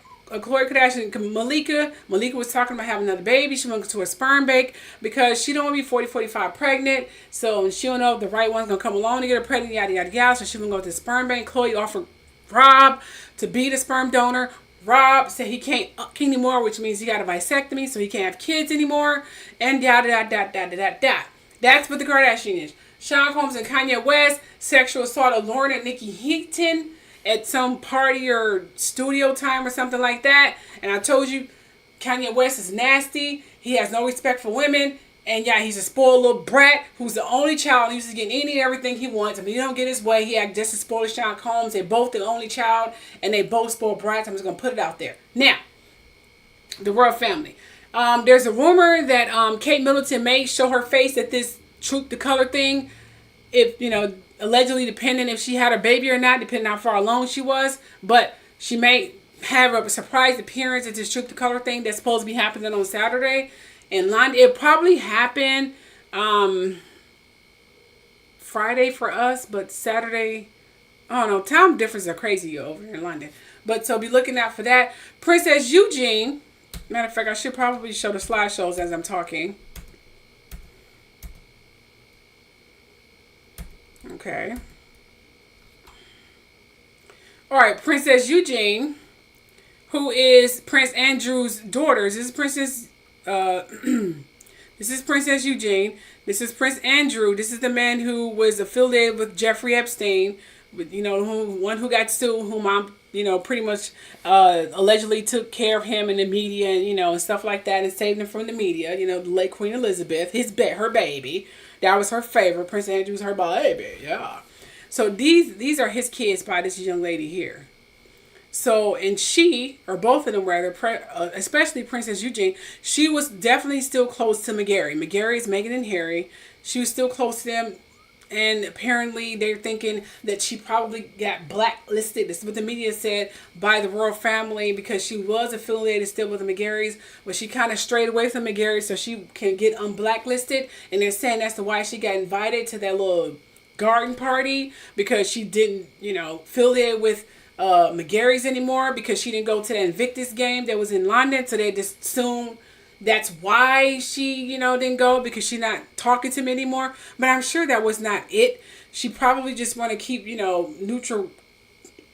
Malika was talking about having another baby. She went to a sperm bank because she don't want to be 40, 45 pregnant. So she don't know if the right one's going to come along to get her pregnant, yada, yada, yada. So she went to go to the sperm bank. Khloe offered Rob to be the sperm donor. Rob said he can't anymore, which means he got a vasectomy, so he can't have kids anymore. And yada, yada, yada, yada, yada. That's what the Kardashian is. Sean Combs and Kanye West, sexual assault of Lauren and Nikki Hinton at some party or studio time or something like that. And I told you, Kanye West is nasty. He has no respect for women. And yeah, he's a spoiled little brat who's the only child. He's getting any and everything he wants. If he don't get his way, he act just as spoiled as Sean Combs. They're both the only child, and they both spoiled brats. I'm just going to put it out there. Now, the royal family. There's a rumor that Kate Middleton may show her face at this Truth the Color thing. If, you know, allegedly depending if she had a baby or not, depending on how far along she was. But she may have a surprise appearance at this Truth the Color thing that's supposed to be happening on Saturday in London. It probably happened Friday for us, but Saturday, I don't know, time differences are crazy over here in London. But so be looking out for that. Princess Eugenie. Matter of fact, I should probably show the slideshows as I'm talking. Okay. Alright, Princess Eugenie, who is Prince Andrew's daughter. This is Princess Eugenie. This is Prince Andrew. This is the man who was affiliated with Jeffrey Epstein. You know, one who got sued, whom I'm pretty much allegedly took care of him in the media and, and stuff like that and saved him from the media. The late Queen Elizabeth, her baby. That was her favorite. Prince Andrew's her baby. Yeah. So these are his kids by this young lady here. So, and she, or both of them rather, especially Princess Eugenie, she was definitely still close to Megarry. Megarry is Meghan and Harry. She was still close to them. And apparently they're thinking that she probably got blacklisted. This is what the media said, by the royal family, because she was affiliated still with the Megarrys, but she kind of strayed away from Megarry so she can get unblacklisted. And they're saying that's why she got invited to that little garden party, because she didn't, affiliate with Megarry's anymore, because she didn't go to the Invictus game that was in London. So they just assumed that's why she, didn't go, because she's not talking to me anymore. But I'm sure that was not it. She probably just want to keep, neutral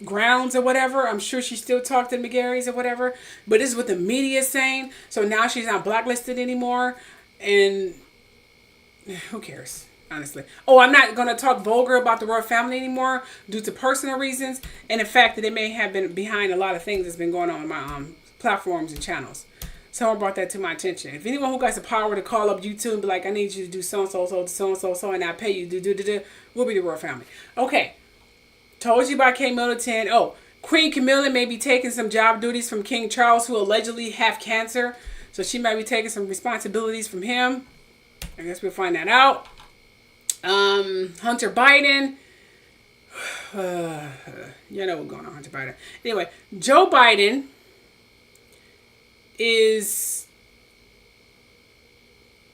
grounds or whatever. I'm sure she still talked to Megarry's or whatever. But this is what the media is saying. So now she's not blacklisted anymore. And who cares? Honestly. Oh, I'm not going to talk vulgar about the royal family anymore due to personal reasons and the fact that they may have been behind a lot of things that's been going on my platforms and channels. Someone brought that to my attention. If anyone who got the power to call up YouTube and be like, I need you to do so, and I pay you, we'll be the royal family. Okay. Told you about Middleton. Oh, Queen Camilla may be taking some job duties from King Charles, who allegedly have cancer. So she might be taking some responsibilities from him. I guess we'll find that out. Hunter Biden. You know what's going on, Hunter Biden. Anyway, Joe Biden is,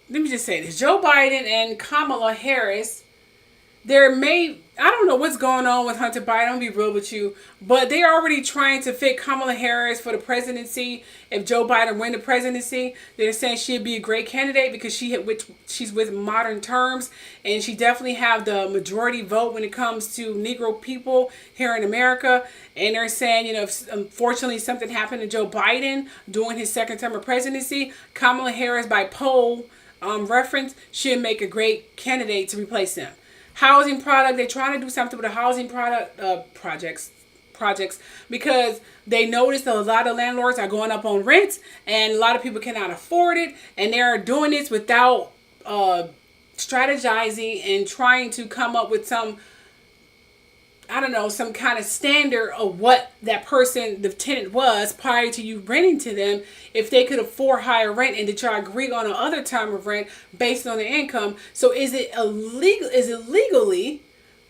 let me just say this. Joe Biden and Kamala Harris, I don't know what's going on with Hunter Biden, I'm going to be real with you, but they're already trying to fit Kamala Harris for the presidency. If Joe Biden win the presidency, they're saying she'd be a great candidate because she's with modern terms, and she definitely have the majority vote when it comes to Negro people here in America. And they're saying, if unfortunately something happened to Joe Biden during his second term of presidency, Kamala Harris, by poll reference, should make a great candidate to replace him. Housing product, they're trying to do something with the housing projects because they noticed that a lot of landlords are going up on rents and a lot of people cannot afford it, and they're doing this without strategizing and trying to come up with some kind of standard of what that person, the tenant, was prior to you renting to them, if they could afford higher rent, and did y'all agree on another term of rent based on their income. So is it legally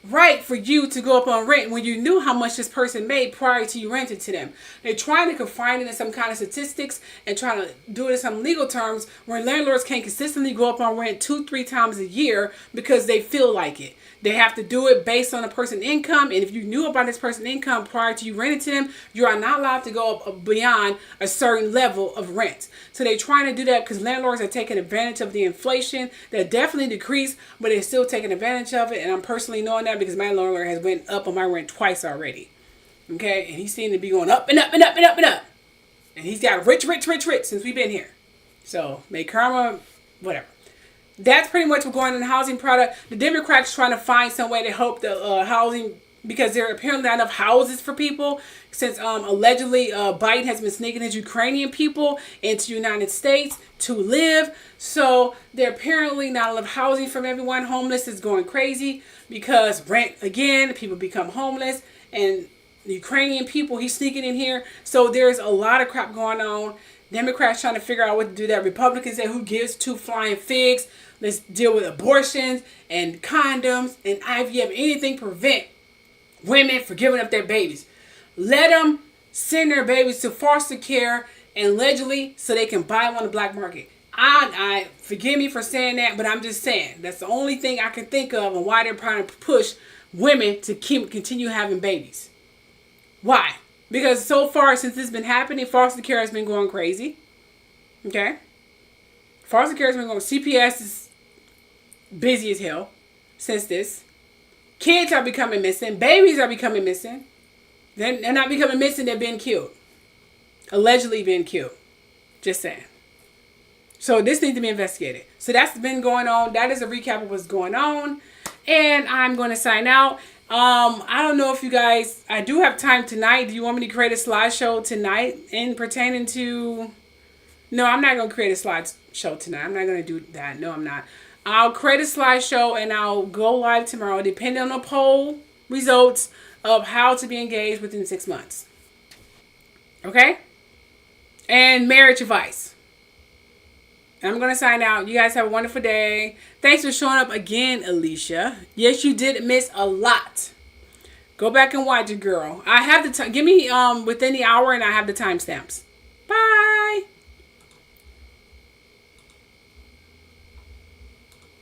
right for you to go up on rent when you knew how much this person made prior to you renting to them? They're trying to confine it in some kind of statistics and trying to do it in some legal terms where landlords can consistently go up on rent 2-3 times a year because they feel like it. They have to do it based on a person's income, and if you knew about this person's income prior to you renting to them, you are not allowed to go up beyond a certain level of rent. So they're trying to do that because landlords are taking advantage of the inflation that definitely decreased, but they're still taking advantage of it. And I'm personally knowing that because my landlord has went up on my rent twice already. Okay, and he seemed to be going up and up and up and up and up. And he's got rich since we've been here. So may karma, whatever. That's pretty much what's going on in the housing product. The Democrats trying to find some way to help the housing, because there are apparently not enough houses for people, since allegedly Biden has been sneaking his Ukrainian people into the United States to live. So there apparently not enough housing for everyone. Homeless is going crazy because rent, again, people become homeless, and the Ukrainian people, he's sneaking in here. So there's a lot of crap going on. Democrats trying to figure out what to do that. Republicans say, who gives two flying figs? Let's deal with abortions and condoms and IVF. Anything prevent women from giving up their babies. Let them send their babies to foster care and allegedly so they can buy them on the black market. I forgive me for saying that, but I'm just saying that's the only thing I can think of and why they're trying to push women to continue having babies. Why? Because so far since this has been happening, foster care has been going crazy. Okay? Foster care has been going. CPS is busy as hell since this. Kids are becoming missing. Babies are becoming missing. They're not becoming missing. They're being killed. Allegedly being killed. Just saying. So this needs to be investigated. So that's been going on. That is a recap of what's going on. And I'm going to sign out. I don't know if you guys, I do have time tonight. Do you want me to create a slideshow tonight in pertaining to, no, I'm not going to create a slideshow tonight. I'm not going to do that. No, I'm not. I'll create a slideshow and I'll go live tomorrow depending on the poll results of how to be engaged within 6 months. Okay? And marriage advice. I'm going to sign out. You guys have a wonderful day. Thanks for showing up again, Alicia. Yes, you did miss a lot. Go back and watch it, girl. I have the time. Give me within the hour and I have the timestamps. Bye.